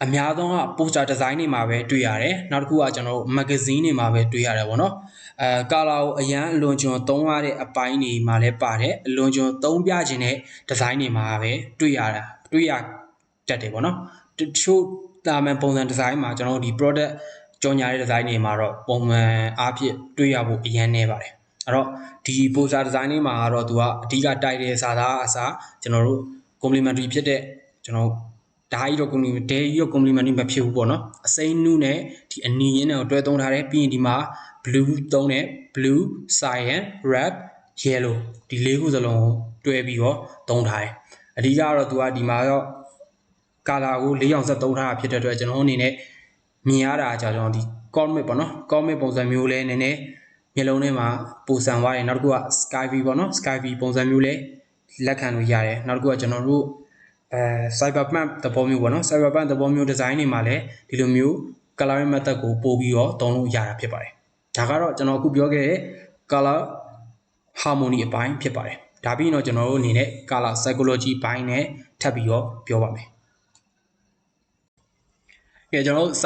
အများဆုံးက poster design တွေမှာပဲတွေ့ရတယ်နောက်တစ်ခုကကျွန်တော်တို့ magazine တွေမှာပဲတွေ့ရတယ်ပေါ့နော် color ကိုအရန်အလွန်ကျွံသုံးရတဲ့အပိုင်းတွေမှာလည်းပါတယ်အလွန်ကျွံသုံးပြခြင်းတဲ့ design တွေမှာပဲတွေ့ရတတ်တယ်ပေါ့နော်တချို့တာမန်ပုံစံ design မှာကျွန်တော်တို့ဒီ product ကြော်ညာတဲ့ design တွေမှာတော့ပုံမှန်အားဖြင့်တွေ့ရဖို့အရန်နေပါတယ်အဲ့တော့ဒီ poster design တွေမှာကတော့သူကအဓိက title စာသားအစားကျွန်တော်တို့ complementary ဖြစ်တဲ့ကျွန်တော်ဒါကြီးတော့ complementary မဖြစ်ဘူးပေါ့နော်အစိမ်းနုနဲ့ဒီအနီရင်းနဲ့ကိုတွဲသုံးထားတယ်ပြီးရင်ဒီမှာ blue သုံးတယ် blue cyan red yellow ဒီလေးခုစလုံးကိုတွဲပြီးတော့သုံးထားတယ်အဓိကတော့သူကဒီမှာတော့ color ကို၄အောင်ဆက်သုံးထားတာဖြစ်တဲ့အတွက်ကျွန်တော်အနေနဲ့မြင်ရတာကြာကျွန်တော်ဒီ comic ပေါ့နော် comic ပုံစံမျိုးလဲနည်းနည်းမျက်လုံးထဲမှာပိုဆန်သွားတယ်နောက်တစ်ခုက sky view ပေါ့နော် sky view ပုံစံမျိုးလဲလက်ခံလို့ရတယ်နောက်တစ်ခုကကျွန်တော်တို့cyberpunk သဘောမျိုးပေါ့နော် cyberpunk သဘောမျိုး design တွေမှာလည်းဒီလိုမျိုး coloring method ကိုပို့ပြီးတော့သုံးလို့ရတာဖြစ်ပါတယ်ဒါကတော့ကျွန်တော်အခုပြောခဲ့တဲ့ color harmony အပိုင်းဖြစ်ပါတယ်ဒါပြီးတော့ကျွန်တော်တို့အနေနဲ့ color psychology ဘိုင်းနဲ့ထပ်ပြီးတော့ပြောပါမယ်ကဲကျွန်တော်တို့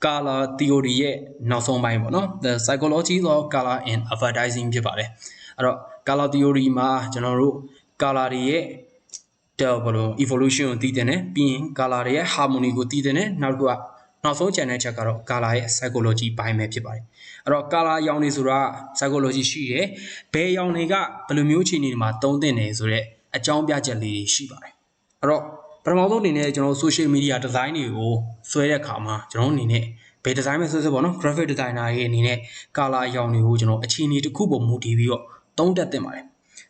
color theory ရဲ့နောက်ဆုံးပိုင်းပေါ့နော် the psychology of color in advertising ဖြစ်ပါတယ်အဲ့တော့ color theory မှာကျွန်တော်တို့ color တွေရဲ့evolution ကိုသိတဲ့နဲ့ပြီးရင် color တွေရဲ့ harmony ကိုသိတဲ့နဲ့နောက်တစ်ခုကနောက်ဆုံး channel ချက်ကတော့ color ရဲ့ psychology ဘိုင်းပဲဖြစ်ပါတယ်အဲ့တော့ color ရောင်တွေဆိုတာ psychology ရှိတယ်ဘယ်ရောင်တွေကဘယ်လိုမျိုးအခြေအနေတွေမှာသုံးသင့်တယ်ဆိုတော့အကြောင်းပြချက်လေးရှိပါတယ်အဲ့တော့ပထမဆုံးအနေနဲ့ကျွန်တော် social media design တွေကိုဆွဲတဲ့အခါမှာကျွန်တော်အနေနဲ့ဘယ် design ပဲဆွဲဆွဲပေါ့နော် graphic designer တွေအနေနဲ့ color ရောင်တွေကိုကျွန်တော်အခြေအနေတစ်ခုပုံမူတည်ပြီးတော့သုံးတတ်သင့်ပါတယ်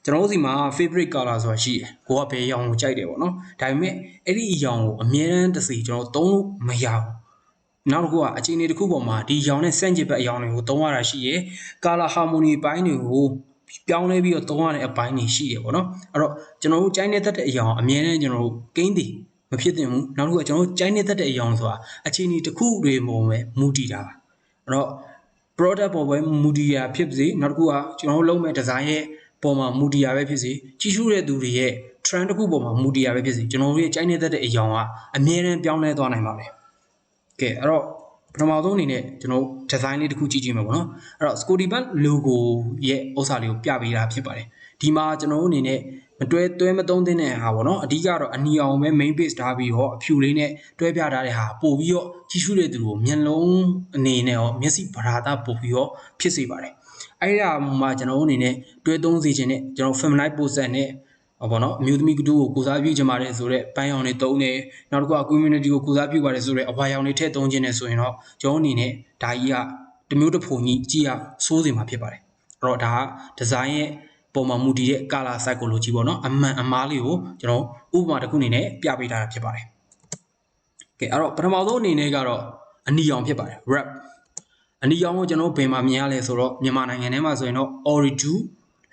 ကျွန်တော်တို့စီမှာ favorite color ဆိုတာရှိတယ်ကိုကဘယ်ရောင်ကိုကြိုက်တယ်ပေါ့နော်ဒါပေမဲ့အဲ့ဒီအရောင်ကိုအမြဲတမ်းတစ်စီကျွန်တော်သုံးလို့မရဘူးနောက်တစ်ခုကအခြေအနေတစ်ခုပေါ်မှာဒီရောင်နဲ့ဆန့်ကျင်ဘက်အရောင်တွေကိုသုံးရတာရှိရယ် color harmony ပိုင်းတွေကိုပြောင်းလဲပြီးတော့သုံးရတဲ့အပိုင်းတွေရှိတယ်ပေါ့နော်အဲ့တော့ကျွန်တော်တို့ကြိုက်နေတတ်တဲ့အရောင်အမြဲတမ်းကျွန်တော်တို့ကိန်းတည်မဖြစ်သင့်ဘူးနောက်တစ်ခုကကျွန်တော်တို့ကြိုက်နေတတ်တဲ့အရောင်ဆိုတာအခြေအနေတစ်ခုတွေပုံပဲမူတည်တာပါအဲ့တော့ product ပေါ်ပဲမူတည်ရဖြစ်စေနောက်တစ်ခုကကျွန်တော်တို့လုပ်မဲ့ design ရဲ့ပေါ်မှာမူတည်ရပဲဖြစ်စေကြီးစုတဲ့သူတွေရဲ့ trend တစ်ခုပေါ်မှာမူတည်ရပဲဖြစ်စေကျွန်တော်တို့ရဲ့ကြိုက်နေတတ်တဲ့အရောင်ကအမြဲတမ်းပြောင်းလဲသွားနိုင်ပါတယ်ကဲအဲ့တော့ပထမဆုံးအနေနဲ့ကျွန်တော် design လေးတစ်ခုကြည့်ကြည့်မယ်ပေါ့နော်အဲ့တော့ Scotiabank logo ရဲ့ဥစ္စာလေးကိုပြပေးတာဖြစ်ပါတယ်ဒီမှာကျွန်တော်တို့အနေနဲ့မတွဲမသုံးသင့်တဲ့ဟာပေါ့နော်အဓိကတော့အနီအောင်ပဲ main base ထားပြီးတော့အဖြူလေးနဲ့တွဲပြထားတဲ့ဟာပို့ပြီးတော့ကြီးစုတဲ့သူကိုမျက်လုံးအနေနဲ့ရောမျက်စိပဓာတာပို့ပြီးတော့ဖြစ်စေပါတယ်အဲ့ဒါမှကျွန်တော်တို့အနေနဲ့တွဲသုံးစေခြင်းနဲ့ကျွန်တော် feminine pose နဲ့ပေါ့နော်အမျိုးသမီးကတူကိုကိုစားပြုချင်ပါတယ်ဆိုတော့ပန်းရောင်တွေသုံးတယ်နောက်တစ်ခုက community ကိုကိုစားပြုပါတယ်ဆိုတော့အဝါရောင်တွေထည့်သုံးခြင်းနဲ့ဆိုရင်တော့ကျွန်တော်အနေနဲ့ဒါကြီးကတမျိုးတစ်ဖုန်ကြီးကြည့်ရစိုးစီမှာဖြစ်ပါတယ်အဲ့တော့ဒါက design ရဲ့ပုံမှန်မူတည်တဲ့ color psychology ပေါ့နော်အမှန်အမားလေးကိုကျွန်တော်ဥပမာတစ်ခုအနေနဲ့ပြပေးထားတာဖြစ်ပါတယ်ကဲအဲ့တော့ပထမဆုံးအနေနဲ့ကတော့အနီရောင်ဖြစ်ပါတယ် red အနီရောင်ကိုကျွန်တော်ဘယ်မှာမြင်ရလဲဆိုတော့မြန်မာနိုင်ငံထဲမှာဆိုရင်တော့ Oridu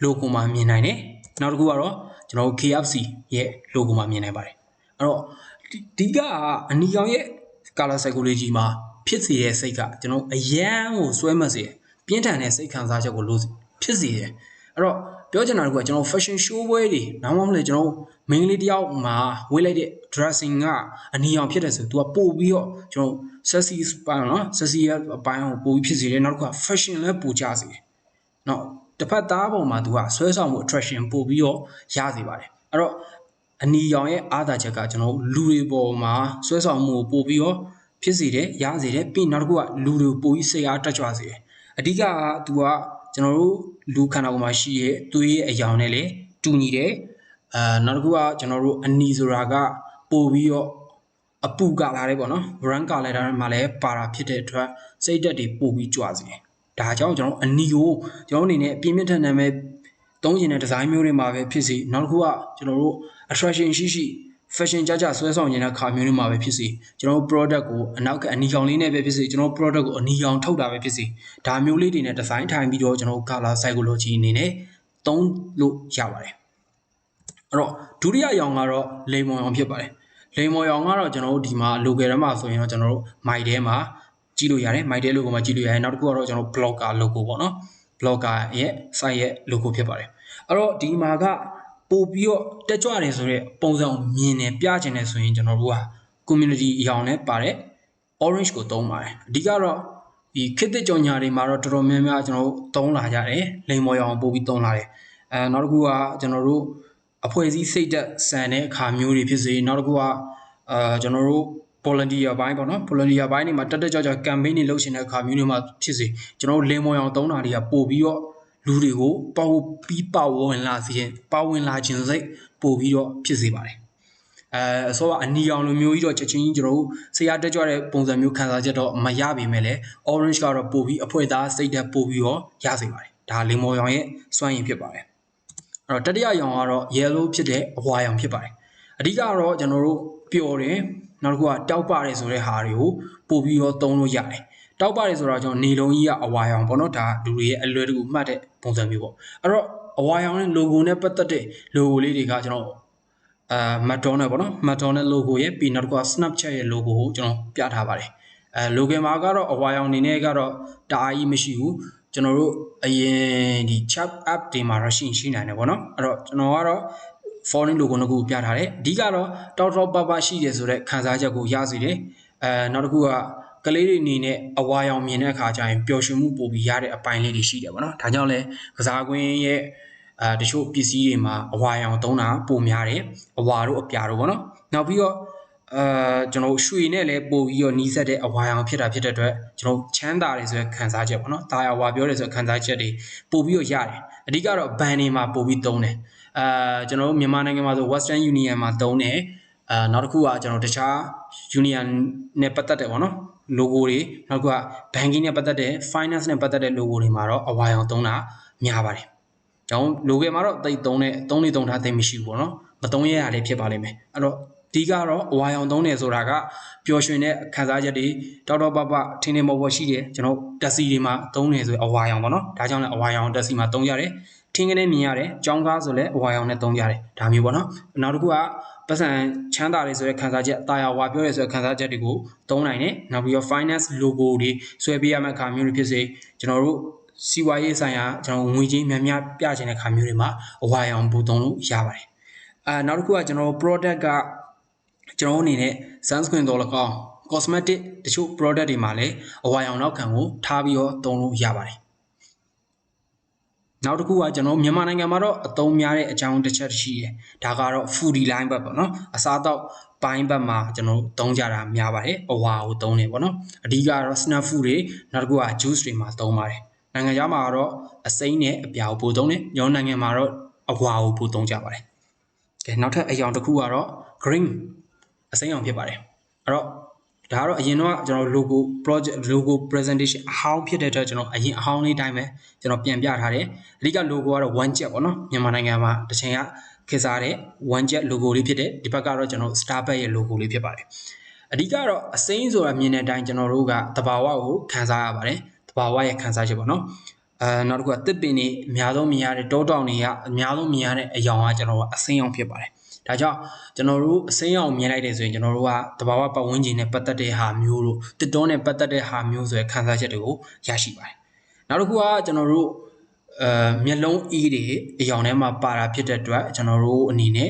logo မှာမြင်နိုင်တယ်နောက်တစ်ခုကတော့ကျွန်တော် KFC ရဲ့ logo မှာမြင်နိုင်ပါတယ်အဲ့တော့ဒီကအနီရောင်ရဲ့ color psychology မှာဖြစ်စေတဲ့စိတ်ကကျွန်တော်အရန်ကိုစွဲမှတ်စေပြင်းထန်တဲ့စိတ်ခံစားချက်ကိုလို့ဖြစ်စေတယ်အဲ့တော့ပြောချင်တာကကျွန်တော် fashion show ပွဲတွေနောက်မှမဟုတ်ကျွန်တော် main လေးတယောက်မှာဝေးလိုက်တဲ့ dressing ကအနီရောင်ဖြစ်တယ်ဆိုသူကပို့ပြီးတော့ကျွန်တော် sexy ပိုင်းနော် sexy ရဲ့အပိုင်းကိုပို့ပြီးဖြစ်စေတယ်နောက်တစ်ခုက fashion လည်းပို့ကြစေတယ်နောက်တစ်ဖက်သားပုံမှာသူကဆွဲဆောင်မှု attraction ပို့ပြီးတော့ရစေပါတယ်အဲ့တော့အနီရောင်ရဲ့အားသာချက်ကကျွန်တော်လူတွေပေါ်မှာဆွဲဆောင်မှုကိုပို့ပြီးတော့ဖြစ်စေတယ်ရစေတယ်ပြီးနောက်တစ်ခုကလူတွေကိုပို့ပြီးစိတ်အားတက်ကြွစေတယ်အဓိကကသူကကျွန်တော်တို့လူခန္ဓာကိုယ်မှာရှိရဲ့သွေးရဲ့အရောင်နဲ့လည်းတူညီတယ်နောက်တစ်ခုကကျွန်တော်တို့အနီဆိုတာကပို့ပြီးတော့အပူကလာတယ်ပေါ့နော် brand color မှာလည်းပါတာဖြစ်တဲ့အတွက်စိတ်တက်တွေပို့ပြီးကြွစေတယ်ဒါကြောင့်ကျွန်တော်အနီကိုကျွန်တော်အနေနဲ့ပြင်းပြထန်ထန်ပဲသုံးကျင်တဲ့ design မျိုးတွေမှာပဲဖြစ်စီနောက်တစ်ခုကကျွန်တော်တို့ attraction ရှိ fashion ကြဆွဲဆောင်နေတဲ့ခါမျိုးတွေမှာပဲဖြစ်စေကျွန်တော်တို့ product ကိုအနောက်ကအနီရောင်လေးနဲ့ပဲဖြစ်စေကျွန်တော်တို့ product ကိုအနီရောင်ထုတ်တာပဲဖြစ်စေဒါမျိုးလေးတွေနဲ့ design ထိုင်ပြီးတော့ကျွန်တော်တို့ color psychology အနေနဲ့သုံးလို့ရပါတယ်အဲ့တော့ဒုတိယရောင်ကတော့လိမ်မော်ရောင်ဖြစ်ပါတယ်လိမ်မော်ရောင်ကတော့ကျွန်တော်တို့ဒီမှာ logo ထဲမှာဆိုရင်တော့ကျွန်တော်တို့ my ထဲမှာကြည့်လို့ရတယ် my ထဲ logo မှာကြည့်လို့ရတယ်နောက်တစ်ခုကတော့ကျွန်တော် blogger logo ပေါ့နော် blogger ရဲ့ site ရဲ့ logo ဖြစ်ပါတယ်အဲ့တော့ဒီမှာကပို့ပြီးတော့တက်ကြွတယ်ဆိုတော့ပုံစံမြင်နေပြချင်တယ်ဆိုရင်ကျွန်တော်တို့က community အရောင်နဲ့ပါတဲ့ orange ကိုသုံးပါတယ်အဓိကတော့ဒီခေတ်သစ်ကြော်ညာတွေမှာတော့တော်တော်များများကျွန်တော်တို့သုံးလာကြတယ်လိမ်မော်ရောင်ပို့ပြီးသုံးလာတယ်နောက်တစ်ခုကကျွန်တော်တို့အဖွဲ့အစည်းစိတ်သက်ဆန်တဲ့အခါမျိုးတွေဖြစ်စေနောက်တစ်ခုကကျွန်တော်တို့ volunteer ဘိုင်းပေါ့နော် volunteer ဘိုင်းတွေမှာတက်ကြွ campaign တွေလုပ်ရှင်တဲ့အခါမျိုးတွေမှာဖြစ်စေကျွန်တော်တို့လိမ်မော်ရောင်သုံးတာတွေကပို့ပြီးတော့လူတွေကိုပါဝင်လာခြင်းစိတ်ပို့ပြီးတော့ဖြစ်စေပါတယ်အစောကအနီရောင်လိုမျိုးကြီးတော့ချက်ချင်းကျွန်တော်တို့ဆရာတက်ကြွတဲ့ပုံစံမျိုးခံစားချက်တော့မရပေမဲ့လည်း orange ကတော့ပို့ပြီးအဖွဲ့သားစိတ်သက်ပို့ပြီးတော့ရစေပါတယ်ဒါလိမ်မော်ရောင်ရဲ့စွမ်းရည်ဖြစ်ပါတယ်အဲ့တော့တတိယရောင်ကတော့ yellow ဖြစ်တဲ့အဝါရောင်ဖြစ်ပါတယ်အဓိကတော့ကျွန်တော်တို့ပျော်တယ်နောက်တစ်ခုကတောက်ပါတယ်ဆိုတဲ့ဟာတွေကိုပို့ပြီးတော့သုံးလို့ရတယ်တောက်ပါတယ်ဆိုတော့ကျွန်တော်နေလုံးကြီးကအဝါရောင်ပေါ့နော်ဒါလူတွေရဲ့အလွယ်တကူမှတ်တဲ့ပုံစံမျိုးပေါ့အဲ့တော့အဝါရောင်နဲ့ logo နဲ့ပတ်သက်တဲ့ logo လေးတွေကကျွန်တော်McDonald ပေါ့နော် McDonald logo ရဲ့ပြီးနောက်တစ်ခုက Snapchat ရဲ့ logo ကိုကျွန်တော်ပြထားပါတယ်logo မှာကတော့အဝါရောင်အနေနဲ့ကတော့တအားကြီးမရှိဘူးကျွန်တော်တို့အရင်ဒီ chat app တွေမှာတော့ရှိနိုင်တယ်ပေါ့နော်အဲ့တော့ကျွန်တော်ကတော့ foreign logo နှစ်ခုပြထားတယ်အဓိကတော့တောက်ပပရှိတယ်ဆိုတော့ခန်းစားချက်ကိုရစေတယ်နောက်တစ်ခုကကလေးတွေအနေနဲ့အဝါရောင်မြင်တဲ့အခါကျရင်ပျော်ရွှင်မှုပို့ပြီးရတဲ့အပိုင်းလေးတွေရှိတယ်ပေါ့နော်ဒါကြောင့်လဲကစားကွင်းရဲ့တချို့ပစ္စည်းတွေမှာအဝါရောင်သုံးတာပိုများတယ်အဝါတို့အပြာတို့ပေါ့နော်နောက်ပြီးတော့ကျွန်တော်ရွှေနဲ့လည်းပို့ပြီးတော့နီးစပ်တဲ့အဝါရောင်ဖြစ်တဲ့အတွက်ကျွန်တော်ချမ်းသာတယ်ဆိုတဲ့ခံစားချက်ပေါ့နော်တာယာဝါပြောတယ်ဆိုတဲ့ခံစားချက်တွေပို့ပြီးတော့ရတယ်အဓိကတော့ဘန်တွေမှာပို့ပြီးသုံးတယ်ကျွန်တော်တို့မြန်မာနိုင်ငံမှာဆို Western Union မှာသုံးတယ်နောက်တစ်ခုကကျွန်တော်တခြား Union နဲ့ပတ်သက်တယ်ပေါ့နော် logo တွေနောက်က banking နဲ့ပတ်သက်တဲ့ finance နဲ့ပတ်သက်တဲ့ logo တွေမှာတော့အဝါရောင်သုံးတာများပါတယ်။ကြောင့် logo မှာတော့တိတ်သုံးထားသိမရှိဘူးပေါ့နော်။မသုံးရရလေးဖြစ်ပါလိမ့်မယ်။အဲ့တော့ဒီကတော့အဝါရောင်သုံးတယ်ဆိုတာကပျော်ရွှင်တဲ့ခံစားချက်တွေတောက်ပထင်းမောပေါ်ရှိတယ်ကျွန်တော်တက်စီတွေမှာသုံးနေဆိုအဝါရောင်ပေါ့နော်။ဒါကြောင့်လည်းအဝါရောင်တက်စီမှာသုံးရတယ်။ထင်းကနေမြင်ရတယ်။ကြောင်းကားဆိုလည်းအဝါရောင်နဲ့သုံးရတယ်။ဒါမျိုးပေါ့နော်။နောက်တစ်ခုကပတ်စံချမ်းသာတယ်ဆိုတဲ့ခံစားချက်တာယာဝါပြောတယ်ဆိုတဲ့ခံစားချက်တွေကိုသုံးနိုင်တယ်နောက်ပြီးတော့ finance logo တွေဆွဲပေးရမယ့်အခါမျိုးတွေဖြစ်စေကျွန်တော်တို့စီးပွားရေးဆိုင်ရာကျွန်တော်ငွေကြေးများပြချင်တဲ့အခါမျိုးတွေမှာအဝါရောင်ပို့သုံးလို့ရပါတယ်နောက်တစ်ခုကကျွန်တော် product ကကျွန်တော်အနေနဲ့ sunscreen တော်၎င်း cosmetic တချို့ product တွေမှာလည်းအဝါရောင်နောက်ခံကိုထားပြီးတော့သုံးလို့ရပါတယ်နောက်တစ်ခုကကျွန်တော်မြန်မာနိုင်ငံမှာတော့အသုံးများတဲ့အကြောင်းတစ်ချက်ရှိတယ်ဒါကတော့ foodie line ဘက်ပေါ့နော်အစားအသောက်ပိုင်းဘက်မှာကျွန်တော်သုံးကြတာများပါတယ်အဝါကိုသုံးနေပေါ့နော်အဓိကတော့ snack food တွေနောက်တစ်ခုက juice တွေမှာသုံးပါတယ်နိုင်ငံခြားမှာတော့အစိမ်းနဲ့အပြာကိုပို့သုံးတယ်ညောနိုင်ငံမှာတော့အဝါကိုပို့သုံးကြပါတယ်ကဲနောက်ထပ်အရောင်တစ်ခုကတော့ green အစိမ်းရောင်ဖြစ်ပါတယ်အဲ့တော့ဒါကတော့အရင်တော့ကျွန်တော် logo presentation အဟောင်းဖြစ်တဲ့အတွက်ကျွန်တော်အရင်အဟောင်းလေးတိုင်းပဲကျွန်တော်ပြန်ပြထားတယ်အဓိက logo ကတော့ one jet ပေါ့နော်မြန်မာနိုင်ငံမှာတစ်ချိန်ကခေတ်စားတဲ့ one jet logo လေးဖြစ်တယ်ဒီဘက်ကတော့ကျွန်တော် Starbucks ရဲ့ logo လေးဖြစ်ပါတယ်အဓိကတော့အစိမ်းဆိုတာမြင်တဲ့အတိုင်းကျွန်တော်တို့ကသဘာဝကိုခန်းစားရပါတယ်သဘာဝရဲ့ခန်းစားချက်ပေါ့နော်နောက်တစ်ခုကတစ်ပင်တွေအများဆုံးမြင်ရတဲ့တောတောင်တွေကအများဆုံးမြင်ရတဲ့အရောင်ကကျွန်တော်ကအစိမ်းရောင်ဖြစ်ပါတယ်ဒါကြောင့်ကျွန်တော်တို့အစိမ်းရောင်မြင်လိုက်တယ်ဆိုရင်ကျွန်တော်တို့ကသဘာဝပတ်ဝန်းကျင်နဲ့ပတ်သက်တဲ့ဟာမျိုးတို့တစ်တောနဲ့ပတ်သက်တဲ့ဟာမျိုးဆိုရယ်ခံစားချက်တွေကိုရရှိပါတယ်နောက်တစ်ခုကကျွန်တော်တို့မျက်လုံးအေးတွေအရောင်ထဲမှာပါတာဖြစ်တဲ့အတွက်ကျွန်တော်တို့အနေနဲ့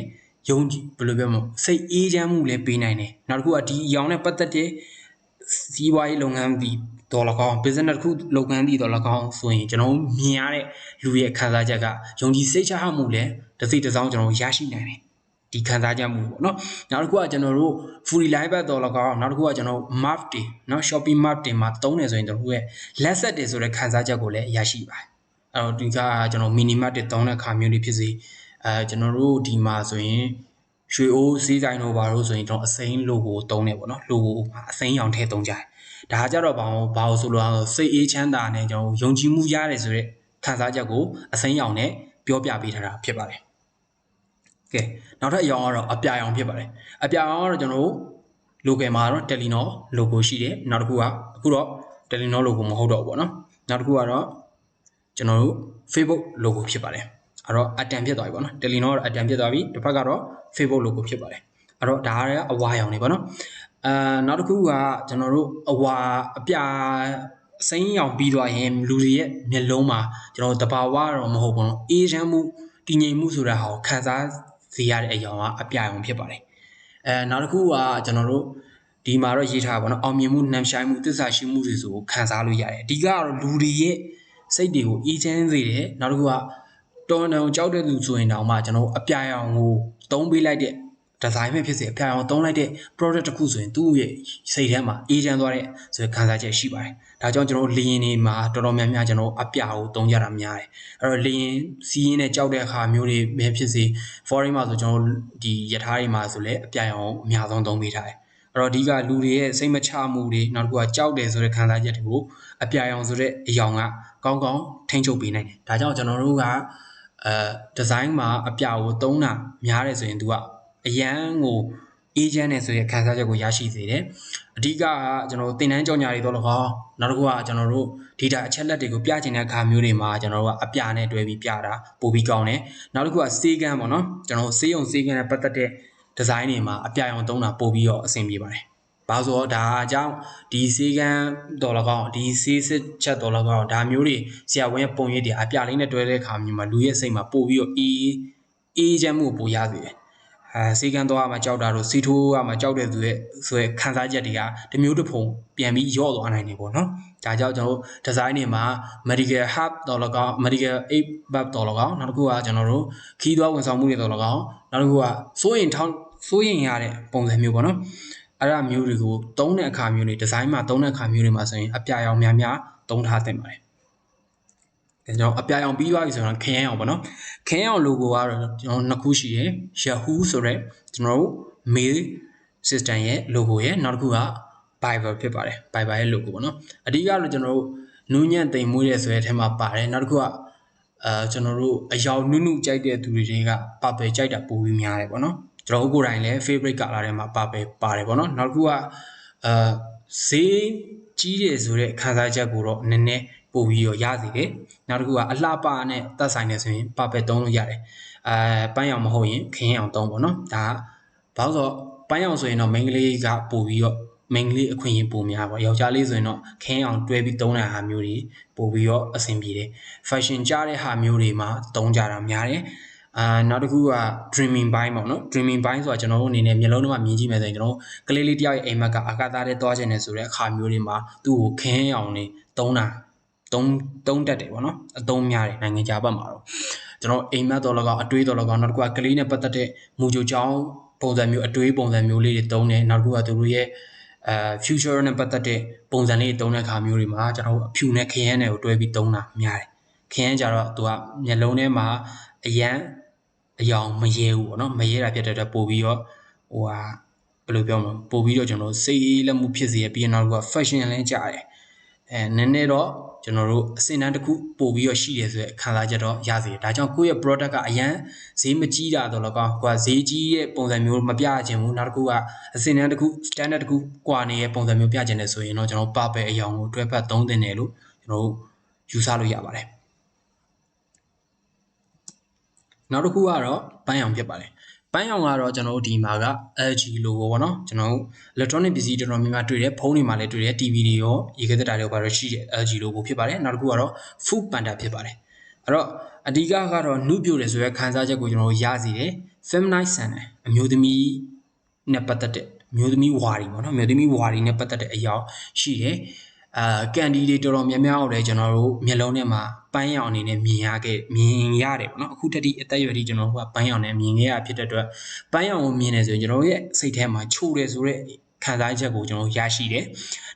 ယုံကြည်ဘယ်လိုပြောမလဲစိတ်အေးချမ်းမှုလည်းပေးနိုင်တယ်နောက်တစ်ခုကဒီအရောင်နဲ့ပတ်သက်တဲ့စီးပွားရေးလုပ်ငန်းဒီဒေါ်လာကောင်း business တစ်ခုလုပ်ငန်းဒီဒေါ်လာကောင်းဆိုရင်ကျွန်တော်မြင်ရတဲ့လူရဲ့ခံစားချက်ကယုံကြည်စိတ်ချမှုလည်းတစ်စိတ်တစ်စောင်းကျွန်တော်ရရှိနိုင်တယ်ဒီခံစားချက်မှုပေါ့နော်နောက်တစ်ခုကကျွန်တော်တို့ foodie line ဘက်တော့လကောက်နောက်တစ်ခုကကျွန်တော် map တွေနော် shopping map တွေမှာသုံးနေဆိုရင်ကျွန်တော်တို့ရဲ့လက်ဆက်တွေဆိုတဲ့ခံစားချက်ကိုလည်းရရှိပါတယ်အဲ့တော့ဒီကကျွန်တော် mini map တွေသုံးတဲ့အခါမျိုးတွေဖြစ်စေကျွန်တော်တို့ဒီမှာဆိုရင်ရွှေအိုးစည်းဆိုင်တို့ဘာလို့ဆိုရင်ကျွန်တော်အစိမ်း logo သုံးနေပေါ့နော် logo မှာအစိမ်းရောင်ထည့်သုံးကြတယ်ဒါကြတော့ဘာလို့ဆိုလို့စိတ်အေးချမ်းသာနဲ့ကျွန်တော်ယုံကြည်မှုရတယ်ဆိုတဲ့ခံစားချက်ကိုအစိမ်းရောင်နဲ့ပြောပြပေးထားတာဖြစ်ပါတယ် ကဲနောက်ထပ်အရောင်ကတော့အပြာရောင်ဖြစ်ပါတယ်အပြာရောင်ကတော့ကျွန်တော်တို့ local မှာတော့ Telenor logo ရှိတယ်နောက်တစ်ခုကအခုတော့ Telenor logo မဟုတ်တော့ဘူးပေါ့နော်နောက်တစ်ခုကတော့ကျွန်တော်တို့ Facebook logo ဖြစ်ပါတယ်အဲ့တော့အတန်ဖြစ်သွားပြီပေါ့နော် Telenor ကတော့အတန်ဖြစ်သွားပြီတစ်ဖက်ကတော့ Facebook logo ဖြစ်ပါတယ်အဲ့တော့ဒါကအဝါရောင်တွေပေါ့နော်နောက်တစ်ခုကကျွန်တော်တို့အဝါအပြာစိမ်းရောင်ပြီးသွားရင်လူတွေရဲ့မျက်လုံးမှာကျွန်တော်တို့တဘာဝတော့မဟုတ်ဘူးနော်အေးချမ်းမှုတည်ငြိမ်မှုဆိုတာဟာကိုခံစားစေရတဲ့အရောင်ကအပြာရောင်ဖြစ်ပါတယ်နောက်တစ်ခုကကျွန်တော်တို့ဒီမှာတော့ရေးထားပါတော့အောင်မြင်မှုနှမ်းဆိုင်မှုသစ္စာရှိမှုတွေဆိုကိုခံစားလို့ရတယ်အဓိကတော့လူတွေရဲ့စိတ်တွေကိုအေးချမ်းစေတယ်နောက်တစ်ခုကတော်တော်ကြောက်တဲ့သူဆိုရင်တောင်မှကျွန်တော်အပြာရောင်ကိုသုံးပေးလိုက်တဲ့ဒီဇိုင်းပဲဖြစ်စေအပြာရောင်သုံးလိုက်တဲ့ product တစ်ခုဆိုရင်သူ့ရဲ့စိတ်ထဲမှာအေးချမ်းသွားတဲ့ဆိုတဲ့ခံစားချက်ရှိပါတယ်ဒါကြောင့်ကျွန်တော်လေရင်တွေမှာတော်တော်များများကျွန်တော်အပြာကိုသုံးကြတာများတယ်အဲ့တော့လေရင်စီးရင်နဲ့ကြောက်တဲ့အခါမျိုးတွေပဲဖြစ်စေ foreign မှာဆိုကျွန်တော်ဒီယထာတွေမှာဆိုလည်းအပြာရောင်အများဆုံးသုံးပေးထားတယ်အဲ့တော့အဓိကလူတွေရဲ့စိတ်မချမှုတွေနောက်တစ်ခုကကြောက်တယ်ဆိုတဲ့ခံစားချက်တွေကိုအပြာရောင်ဆိုတဲ့အရောင်ကကောင်းကောင်းထိန်းချုပ်ပေးနိုင်တယ်ဒါကြောင့်ကျွန်တော်တို့ကဒီဇိုင်းမှာအပြာကိုသုံးတာများတယ်ဆိုရင်သူကအရန်ကိုအေဂျင့်နဲ့ဆိုရခံစားချက်ကိုရရှိစေတယ်အဓိကကကျွန်တော်တို့သင်တန်းကြော်ညာတွေတော့လကောင်းနောက်တစ်ခုကကျွန်တော်တို့ data အချက်လက်တွေကိုပြချင်တဲ့အခါမျိုးတွေမှာကျွန်တော်တို့ကအပြာနဲ့တွဲပြီးပြတာပို့ပြီးကောင်းတယ်နောက်တစ်ခုကစေးကန်းပေါ့နော်ကျွန်တော်တို့စေးရုံစေးကန်းနဲ့ပတ်သက်တဲ့ဒီဇိုင်းတွေမှာအပြာရောင်သုံးတာပို့ပြီးတော့အဆင်ပြေပါတယ်ဘာလို့ဆိုတော့ဒါအကြောင်းဒီစေးကန်းတော်လကောင်းဒီစေးစစ်ချက်တော်လကောင်းဒါမျိုးတွေဆရာဝန်ရဲ့ပုံရိပ်တွေအပြာလေးနဲ့တွဲတဲ့အခါမျိုးမှာလူရဲ့စိတ်မှာပို့ပြီးတော့အေးချမ်းမှုပို့ရစေတယ်စေကန်းသွားမှာကြောက်တာတို့စီထိုးကမှာကြောက်တဲ့သူရဲ့ဆိုရယ်ခံစားချက်တွေကတမျိုးတစ်ဖုံပြန်ပြီးရော့သွားနိုင်တယ်ပေါ့နော်ဒါကြောင့်ကျွန်တော်တို့ဒီဇိုင်းတွေမှာ medical hub တော်လကောင်း medical aid bub တော်လကောင်းနောက်တစ်ခုကကျွန်တော်တို့ခီးသွွားဝန်ဆောင်မှုတွေတော်လကောင်းနောက်တစ်ခုကစိုးရင်ရတဲ့ပုံစံမျိုးပေါ့နော်အဲ့ဒါမျိုးတွေကိုသုံးတဲ့အခါမျိုးတွေဒီဇိုင်းမှာသုံးတဲ့အခါမျိုးတွေမှာဆိုရင်အပြာရောင်များသုံးထားသင့်ပါတယ်ကျွန်တော်အပြာရောင်ပြီးသွားပြီဆိုတော့ခရမ်းရောင်ပေါ့နော်ခရမ်းရောင် logo ကတော့ကျွန်တော်နှစ်ခုရှိတယ် Yahoo ဆိုတဲ့ကျွန်တော်တို့ mail system ရဲ့ logo ရဲ့နောက်တစ်ခုက Viber ဖြစ်ပါတယ် Viber ရဲ့ logo ပေါ့နော်အဓိကတော့ကျွန်တော်တို့နူးညံ့သိမ်မွေးတဲ့ဆိုတဲ့အထက်မှာပါတယ်နောက်တစ်ခုကကျွန်တော်တို့အယောင်နုနုကြိုက်တဲ့သူတွေက purple ကြိုက်တာပိုပြီးများတယ်ပေါ့နော်ကျွန်တော်တို့ကိုယ်တိုင်လည်း favorite color ထဲမှာ purple ပါတယ်ပေါ့နော်နောက်တစ်ခုကဈေးကြီးတယ်ဆိုတဲ့ခံစားချက်ကိုတော့နည်းနည်းပို့ပြီးတော့ရစေတယ်နောက်တစ်ခုကအလှပနဲ့သက်ဆိုင်နေဆိုရင်ပပယ်သုံးလို့ရတယ်ပန်းရောင်မဟုတ်ရင်ခင်းရောင်သုံးပေါ့နော်ဒါဘာလို့ဆိုပန်းရောင်ဆိုရင်တော့မိန်းကလေးကပို့ပြီးတော့မိန်းကလေးအခွင့်အရေးပိုများပေါ့ယောက်ျားလေးဆိုရင်တော့ခင်းအောင်တွဲပြီးသုံးတဲ့ဟာမျိုးတွေပို့ပြီးတော့အဆင်ပြေတယ် fashion ကြတဲ့ဟာမျိုးတွေမှာသုံးကြတာများတယ်နောက်တစ်ခုက dreaming ဘိုင်းပေါ့နော် dreaming ဘိုင်းဆိုတာကျွန်တော်တို့အနေနဲ့မျိုးလုံးထဲမှာမြင်ကြည့်မယ်ဆိုရင်ကျွန်တော်ကလေးလေးတယောက်ရဲ့အိမ်မက်ကအာကာသထဲသွားခြင်းနဲ့ဆိုတဲ့အခါမျိုးတွေမှာသူ့ကိုခင်းအောင်နေသုံးတာသုံးတတ်တယ်ပေါ့နော်အသုံးများတယ်နိုင်ငံခြားဘက်မှာတော့ကျွန်တော်အိမ်မက်တော်လကောင်အတွေးတော်လကောင်နောက်တစ်ခုကကလေးနဲ့ပတ်သက်တဲ့မူကြိုကြောင်းပုံစံမျိုးအတွေးပုံစံမျိုးလေးတွေသုံးတယ်နောက်တစ်ခုကသူတို့ရဲ့future နဲ့ပတ်သက်တဲ့ပုံစံလေးသုံးတဲ့အခါမျိုးတွေမှာကျွန်တော်အဖြူနဲ့ခရမ်းတွေကိုတွဲပြီးသုံးတာများတယ်ခရမ်းကြတော့သူကမျက်လုံးထဲမှာအရန်အယောင်မရဲဘူးပေါ့နော်မရဲတာဖြစ်တဲ့အတွက်ပို့ပြီးတော့ဟိုဟာဘယ်လိုပြောမလဲပို့ပြီးတော့ကျွန်တော်စိတ်အေးလက်မှုဖြစ်စေရပြီးရင်နောက်တစ်ခုက fashion လည်းကြားတယ်နည်းနည်းတော့ကျွန်တော်တို့အစင်တန်းတစ်ခုပို့ပြီးတော့ရှိတယ်ဆိုတဲ့ခံစားချက်တော့ရစေတယ်ဒါကြောင့်ကိုယ့်ရဲ့ product ကအရန်ဈေးမကြီးတာတော့လကောက်ကိုကဈေးကြီးရဲ့ပုံစံမျိုးမပြခြင်းဘူးနောက်တစ်ခုကအစင်တန်းတစ်ခု standard တစ်ခုကွာနေတဲ့ပုံစံမျိုးပြခြင်းတယ်ဆိုရင်တော့ကျွန်တော်ပပယ်အယောင်ကိုတွဲဖက်သုံးသင့်တယ်လို့ကျွန်တော်တို့ယူဆလို့ရပါတယ်နောက်တစ်ခုကတော့ပန်းရောင်ဖြစ်ပါတယ်ပန်းရောင်ကတော့ကျွန်တော်တို့ဒီမှာက LG logo ပေါ့နော်ကျွန်တော်တို့ electronic ပစ္စည်းတော်တော်များများတွေ့တယ်ဖုန်းတွေမှာလည်းတွေ့တယ် TV တွေရောရေခဲသက်တာတွေရောပါတော့ရှိတယ် LG logo ဖြစ်ပါတယ်နောက်တစ်ခုကတော့ Food Panda ဖြစ်ပါတယ်အဲ့တော့အဓိကကတော့နှုတ်ပြတယ်ဆိုရဲခံစားချက်ကိုကျွန်တော်တို့ရစီတယ် feminine scent အမျိုးသမီးနဲ့ပတ်သက်တဲ့အမျိုးသမီးဝါရီပေါ့နော်အမျိုးသမီးဝါရီနဲ့ပတ်သက်တဲ့အရာရှိတယ်ကန်ဒီတွေတော်တော်များများလည်းကျွန်တော်တို့မျက်လုံးထဲမှာပန်းရောင်အနေနဲ့မြင်ရတယ်ပေါ့နော်အခုတတိအသက်အရွယ်ที่ကျွန်တော်တို့ကပန်းရောင်နဲ့မြင်ခဲ့ရဖြစ်တဲ့အတွက်ပန်းရောင်ကိုမြင်နေဆိုရင်ကျွန်တော်ရဲ့စိတ်ထဲမှာချိုတယ်ဆိုတဲ့ခံစားချက်ကိုကျွန်တော်ရရှိတယ်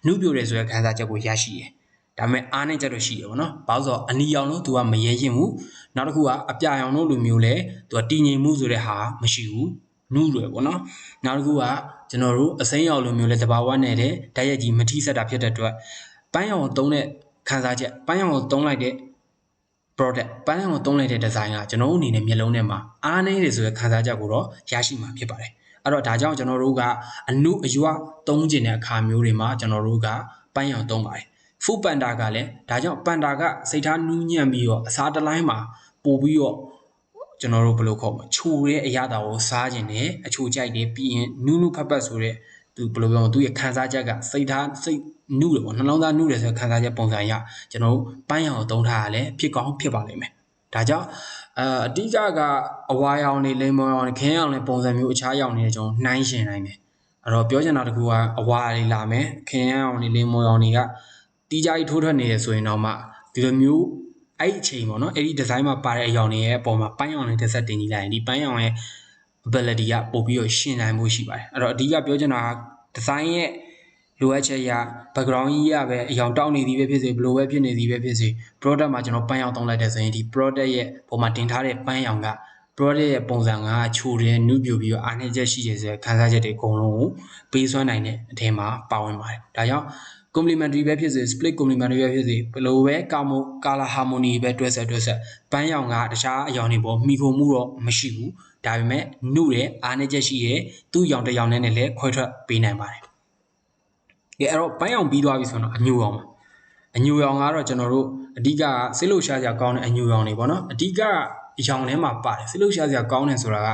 နှုတ်ပြတယ်ဆိုတဲ့ခံစားချက်ကိုရရှိတယ်ဒါပေမဲ့အားနဲ့ချက်တော့ရှိတယ်ပေါ့နော်ဘာလို့ဆိုတော့အနီရောင်လို့သူကမရဲရင်ဘူးနောက်တစ်ခုကအပြာရောင်လို့လူမျိုးလဲသူကတည်ငြိမ်မှုဆိုတဲ့ဟာမရှိဘူးနုရွယ်ပေါ့နော်နောက်တစ်ခုကကျွန်တော်တို့အစိမ်းရောင်လိုမျိုးလဲတဘာဝနဲ့တဲ့ဓာတ်ရိုက်ကြီးမထိဆက်တာဖြစ်တဲ့အတွက်ပန်းရောင်ကိုသုံးတဲ့ခံစားချက်ပန်းရောင်ကိုသုံးလိုက်တဲ့ product ပန်းရောင်သုံးလိုက်တဲ့ design ကကျွန်တော်တို့အနေနဲ့မျက်လုံးထဲမှာအားနည်းတယ်ဆိုတဲ့ခံစားချက်ကိုတော့ရရှိမှာဖြစ်ပါတယ်အဲ့တော့ဒါကြောင့်ကျွန်တော်တို့ကအနုအရွသုံးကျင်တဲ့အခါမျိုးတွေမှာကျွန်တော်တို့ကပန်းရောင်သုံးပါတယ်Food Panda ကလည်းဒါကြောင့် Panda ကစိတ်ထားနူးညံ့ပြီးတော့အစားတစ်လိုင်းမှာပို့ပြီးတော့ကျွန်တော်တို့ဘယ်လိုခေါ်မလဲချိုတဲ့အရာတော်ကိုစားခြင်းနဲ့အချိုကြိုက်တယ်ပြီးရင်နူးနူးဖက်ဖက်ဆိုတဲ့သူဘယ်လိုပြောသူရဲ့ခံစားချက်ကစိတ်နူးတယ်ပေါ့နှလုံးသားနူးတယ်ဆိုတဲ့ခံစားချက်ပုံစံရကျွန်တော်တို့ပန်းရောင်ကိုသုံးထားရလဲဖြစ်ကောင်းဖြစ်ပါလိမ့်မယ်ဒါကြောင့်အဓိကအဝါရောင်တွေလိမ္မော်ရောင်တွေခင်းရောင်တွေပုံစံမျိုးအခြားရောင်တွေကျွန်တော်နှိုင်းရှင်နိုင်တယ်အဲ့တော့ပြောချင်တာတကူကအဝါတွေလာမယ်ခင်းရောင်တွေလိမ္မော်ရောင်တွေကတီးကြိုက်ထိုးထွက်နေတယ်ဆိုရင်တော့မှဒီလိုမျိုးအဲ့အချိန်ပေါ့နော်အဲ့ဒီ design မှာပါတဲ့အရောင်တွေရဲ့အပေါ်မှာပန်းရောင်တွေတစ်ဆက်တင်ကြည့်လိုက်ရင်ဒီပန်းရောင်ရဲ့ ability ကပို့ပြီးတော့ရှင်းနိုင်မှုရှိပါတယ်အဲ့တော့အဓိကပြောချင်တာက design ရဲ့လိုအပ်ချက်ရ background ကြီးရပဲအရောင်တောက်နေသည်ပဲဖြစ်စေဘလိုပဲဖြစ်နေသည်ပဲဖြစ်စေ product မှာကျွန်တော်ပန်းရောင်သုံးလိုက်တဲ့ဆိုရင်ဒီ product ရဲ့ပုံမှာတင်ထားတဲ့ပန်းရောင်က product ရဲ့ပုံစံကချိုတယ်နုပြိုပြီးတော့အားနည်းချက်ရှိတယ်ဆိုတဲ့ခံစားချက်တွေအကုန်လုံးကိုပေးစွမ်းနိုင်တဲ့အထက်မှာပါဝင်ပါတယ်ဒါကြောင့်complementary ပဲဖြစ်စေ split complementary ပဲဖြစ်စေဘယ်လိုပဲ color harmony ပဲတွဲဆက်ပန်းရောင်ကတခြားအရောင်တွေပေါ်မိခိုမှုတော့မရှိဘူးဒါပေမဲ့နုတဲ့အားနည်းချက်ရှိရဲ့သူ့ရောင်တစ်ရောင်နဲ့လည်းခွဲထွက်ပေးနိုင်ပါတယ်ကဲအဲ့တော့ပန်းရောင်ပြီးသွားပြီဆိုတော့အညိုရောင်ပါအညိုရောင်ကတော့ကျွန်တော်တို့အဓိကစိတ်လှုပ်ရှားစရာကောင်းတဲ့အညိုရောင်တွေပေါ့နော်အဓိကရောင်ထဲမှာပါတယ်စိတ်လှုပ်ရှားစရာကောင်းတယ်ဆိုတာက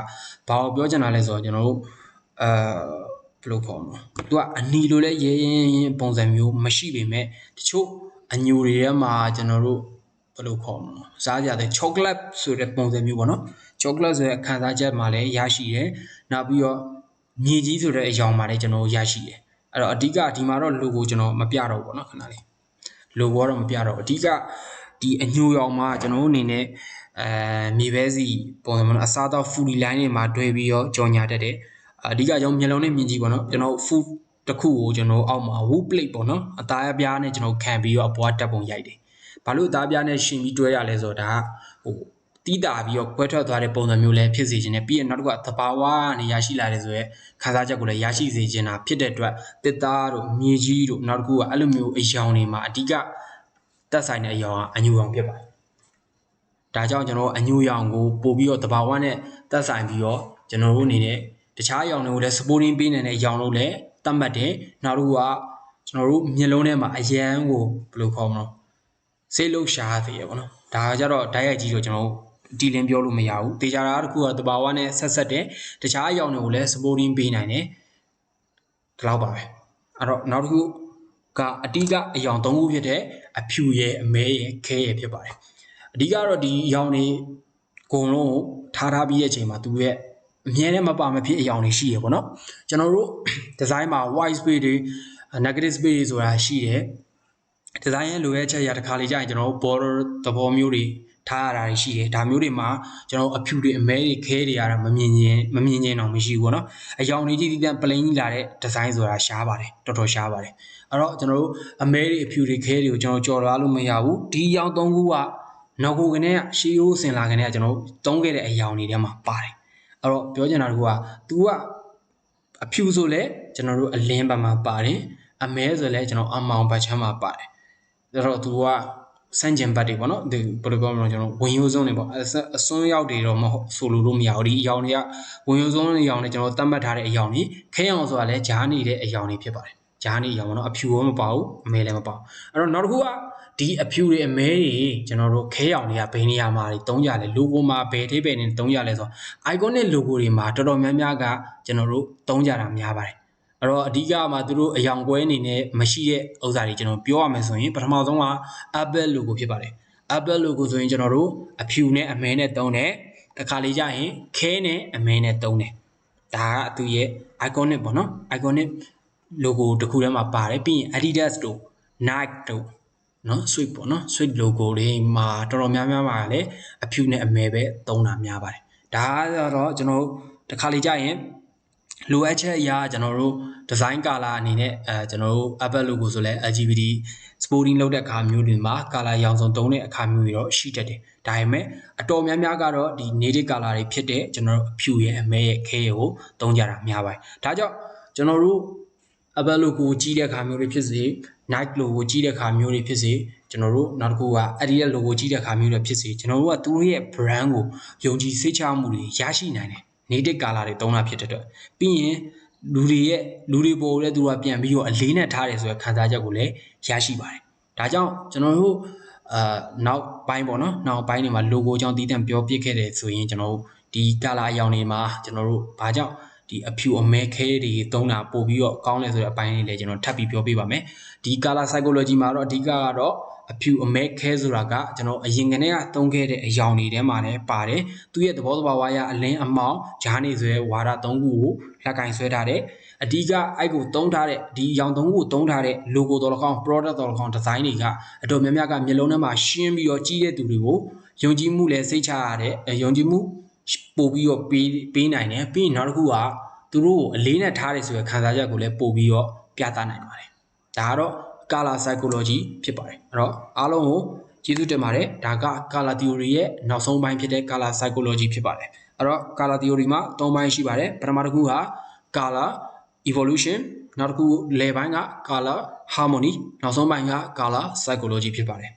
ဘာကိုပြောချင်တာလဲဆိုတော့ကျွန်တော်တို့ဘယ်လိုခေါ်မလဲသူကအနီလိုလဲရဲရင်ပုံစံမျိုးမရှိပေမဲ့တချို့အညိုတွေထဲမှာကျွန်တော်တို့ဘယ်လိုခေါ်မလဲစားကြတဲ့ chocolate ဆိုတဲ့ပုံစံမျိုးပေါ့နော် chocolate ဆိုတဲ့ခံစားချက်မှာလည်းရရှိတယ်နောက်ပြီးတော့မြေကြီးဆိုတဲ့အရောင်မှာလည်းကျွန်တော်ရရှိတယ်အဲ့တော့အဓိကဒီမှာတော့ logo ကျွန်တော်မပြတော့ဘူးပေါ့နော်ခဏလေး logo ကတော့မပြတော့အဓိကဒီအညိုရောင်မှာကျွန်တော်အနေနဲ့မြေပဲစီပုံစံမျိုးအစားတော့ food line တွေမှာတွဲပြီးတော့ကြော်ညာတတ်တယ်အဓိကကျွန်တော်မျက်လုံးနဲ့မြင်ကြည့်ပေါ့နော်ကျွန်တော် food တစ်ခုကိုကျွန်တော်အောက်မှာ wood plate ပေါ့နော်အသားပြားနဲ့ကျွန်တော်ခံပြီးတော့အပေါ်တက်ပုံရိုက်တယ်ဘာလို့အသားပြားနဲ့ရှင်ပြီးတွဲရလဲဆိုတော့ဒါဟိုတီးတာပြီးတော့ကွဲထွက်သွားတဲ့ပုံစံမျိုးလည်းဖြစ်စေခြင်းနဲ့ပြီးရင်နောက်တစ်ခုကသဘာဝကနေရရှိလာတဲ့ဆိုရဲခံစားချက်ကိုလည်းရရှိစေခြင်းတာဖြစ်တဲ့အတွက်တစ်သားတို့မြေကြီးတို့နောက်တစ်ခုကအဲ့လိုမျိုးအယောင်တွေမှာအဓိကတက်ဆိုင်တဲ့အယောင်ကအညူရောင်ဖြစ်ပါတယ်ဒါကြောင့်ကျွန်တော်အညူရောင်ကိုပို့ပြီးတော့သဘာဝနဲ့တက်ဆိုင်ပြီးတော့ကျွန်တော်တို့အနေနဲ့တခြားအယောင်တွေကိုလည်း supporting ပေးနေတဲ့အယောင်လို့လည်းသတ်မှတ်တယ်နောက်တစ်ခုကကျွန်တော်တို့မျက်လုံးထဲမှာအရန်ကိုဘယ်လိုခေါ်မလဲစိတ်လှုပ်ရှားစေရပေါ့နော်ဒါကြတော့ဓာတ်ရိုက်ကြီးတော့ကျွန်တော်တီလင်းပြောလို့မရဘူးတေချာတာတခုကသဘာဝနဲ့ဆက်တဲ့တခြားအယောင်တွေကိုလည်း supporting ပေးနိုင်တယ်ဒီလောက်ပါပဲအဲ့တော့နောက်တစ်ခုကအဓိကအယောင်၃ခုဖြစ်တဲ့အဖြူရဲ့အမဲရဲ့ခဲရဲ့ဖြစ်ပါတယ်အဓိကတော့ဒီအယောင်တွေအကုန်လုံးကိုထားပြီးတဲ့အချိန်မှာသူရဲ့အမြဲတမ်းမပါမဖြစ်အယောင်တွေရှိရပေါ့နော်ကျွန်တော်တို့ design မှာ white space တွေ negative space တွေဆိုတာရှိတယ် design ရဲ့လိုအပ်ချက်အရာတစ်ခါလေကြာရင်ကျွန်တော်တို့ border သဘောမျိုးတွေထားရတာရှိတယ်ဒါမျိုးတွေမှာကျွန်တော်အဖြူတွေအမဲတွေခဲတွေရတာမမြင်ချင်းတော့မရှိဘူးပေါ့နော်အယောင်တွေကြီးတန်း plain ကြီးလာတဲ့ design ဆိုတာရှားပါတယ်တော်တော်ရှားပါတယ်အဲ့တော့ကျွန်တော်တို့အမဲတွေအဖြူတွေခဲတွေကိုကျွန်တော်ကြော်လွှားလို့မရဘူးဒီအယောင်၃ခုကနောက်ကိုကနေကရှေးရိုးစင်လာကနေကကျွန်တော်သုံးခဲ့တဲ့အယောင်တွေထဲမှာပါတယ်အဲ့တော့ပြောချင်တာကသူကအဖြူဆိုလဲကျွန်တော်တို့အလင်းဘက်မှာပါတယ်အမဲဆိုလဲကျွန်တော်အမောင်ဘက်ချမ်းမှာပါတယ်အဲ့တော့သူကစန့်ကျင်ဘတ်တွေပေါ့နော်ဒီဘယ်လိုပြောမလဲကျွန်တော်ဝင်ရိုးစုံတွေပေါ့အစွန်းရောက်တွေတော့မဟုတ်ဆိုလို့မရဘူးဒီအယောင်တွေကဝင်ရိုးစုံအယောင်တွေကျွန်တော်သတ်မှတ်ထားတဲ့အယောင်တွေခဲအောင်ဆိုတာလဲဂျားနေတဲ့အယောင်တွေဖြစ်ပါတယ်ဂျားနေအယောင်ပေါ့နော်အဖြူရောမပါဘူးအမဲလည်းမပါဘူးအဲ့တော့နောက်တစ်ခုကဒီအဖြူတွေအမဲတွေကျွန်တော်တို့ခဲအောင်တွေကဘယ်နေရာမှာတွေသုံးကြလဲ logo မှာဘယ်ထိပ်ပဲနေသုံးကြလဲဆိုတော့ iconic logo တွေမှာတော်တော်များများကကျွန်တော်တို့သုံးကြတာများပါတယ်အဲ့တော့အဓိကမှာသူတို့အယောင်ကွဲအနေနဲ့မရှိတဲ့ဥစ္စာတွေကျွန်တော်ပြောရမယ်ဆိုရင်ပထမဆုံးက Apple logo ဖြစ်ပါတယ် Apple logo ဆိုရင်ကျွန်တော်တို့အဖြူနဲ့အမဲနဲ့သုံးတယ်တစ်ခါလေကြာရင်ခဲနဲ့အမဲနဲ့သုံးတယ်ဒါကသူရဲ့ iconic ပေါ့နော် iconic logo တစ်ခုထဲမှာပါတယ်ပြီးရင် Adidas တို့ Nike တို့နော် Swift ပေါ့နော် Swift logo တွေမှာတော်တော်များမှာလည်းအဖြူနဲ့အမဲပဲသုံးတာများပါတယ်ဒါကတော့ကျွန်တော်တစ်ခါလေကြာရင်လိုအပ်ချက်အရာကျွန်တော်တို့ design color အနေနဲ့ကျွန်တော်တို့ Apple logo ဆိုလဲ LGBT sporting လုပ်တဲ့အခါမျိုးတွေမှာ color ရောင်စုံသုံးတဲ့အခါမျိုးတွေတော့ရှိတတ်တယ်ဒါပေမဲ့အတော်များများကတော့ဒီ native color တွေဖြစ်တဲ့ကျွန်တော်တို့အဖြူရဲ့အမဲရဲ့ခဲရဲ့ကိုသုံးကြတာများပါတယ်ဒါကြောင့်ကျွန်တော်တို့Apple logo ကြီးတဲ့အခါမျိုးတွေဖြစ်စေ Nike logo ကြီးတဲ့အခါမျိုးတွေဖြစ်စေ ကျွန်တော်တို့နောက်တစ်ခုကအဲ့ဒီရဲ့ logo ကြည့်တဲ့အခါမျိုးတွေဖြစ်စေကျွန်တော်တို့ကသူတို့ရဲ့ brand ကိုယုံကြည်စိတ်ချမှုတွေရရှိနိုင်တယ် native color တွေသုံးတာဖြစ်တဲ့အတွက်ပြီးရင်လူတွေပေါ်လည်းသူကပြန်ပြီးတော့အလေးနဲ့ထားတယ်ဆိုတဲ့ခံစားချက်ကိုလည်းရရှိပါတယ်ဒါကြောင့်ကျွန်တော်တို့နောက်ပိုင်းပေါ့နော်နောက်ပိုင်းတွေမှာ logo အကြောင်းတည်တံ့ပြောပြခဲ့တယ်ဆိုရင်ကျွန်တော်တို့ဒီ color အရောင်တွေမှာကျွန်တော်တို့ဘာကြောင့်ဒီအဖြူအမဲခဲတွေသုံးတာပို့ပြီးတော့ကောင်းတယ်ဆိုတဲ့အပိုင်းလေးလည်းကျွန်တော်ထပ်ပြီးပြောပြပါမယ်ဒီ color psychology မှာတော့အဓိကကတော့အဖြူအမဲခဲဆိုတာကကျွန်တော်အရင်ကတည်းကသုံးခဲ့တဲ့အရောင်တွေထဲမှာလည်းပါတယ်သူရဲ့သဘောတဘာဝအရအလင်းအမောင်ဂျားနေဆွဲဝါဒ၃ခုကိုလက်ကင်ဆွဲထားတဲ့အဓိကအဲ့ကိုသုံးထားတဲ့ဒီအရောင်၃ခုကိုသုံးထားတဲ့ logo တော်လကောင်း product တော်လကောင်း design တွေကအတော်များများကမျက်လုံးထဲမှာရှင်းပြီးတော့ကြီးတဲ့သူတွေကိုယုံကြည်မှုလည်းစိတ်ချရတဲ့ယုံကြည်မှုပို့ပြီးတော့ပေးနိုင်တယ်ပြီးရင်နောက်တစ်ခုကသူတို့ကိုအလေးနဲ့ထားတယ်ဆိုတဲ့ခံစားချက်ကိုလည်းပို့ပြီးတော့ပြသနိုင်ပါတယ်ဒါကတော့ color psychology ဖြစ်ပါတယ်အဲ့တော့အားလုံးကိုကျေးဇူးတင်ပါတယ်ဒါက color theory ရဲ့နောက်ဆုံးပိုင်းဖြစ်တဲ့ color psychology ဖြစ်ပါတယ်အဲ့တော့ color theory မှာ၃ပိုင်းရှိပါတယ်ပထမတစ်ခုက color evolution နောက်တစ်ခုလယ်ပိုင်းက color harmony နောက်ဆုံးပိုင်းက color psychology ဖြစ်ပါတယ်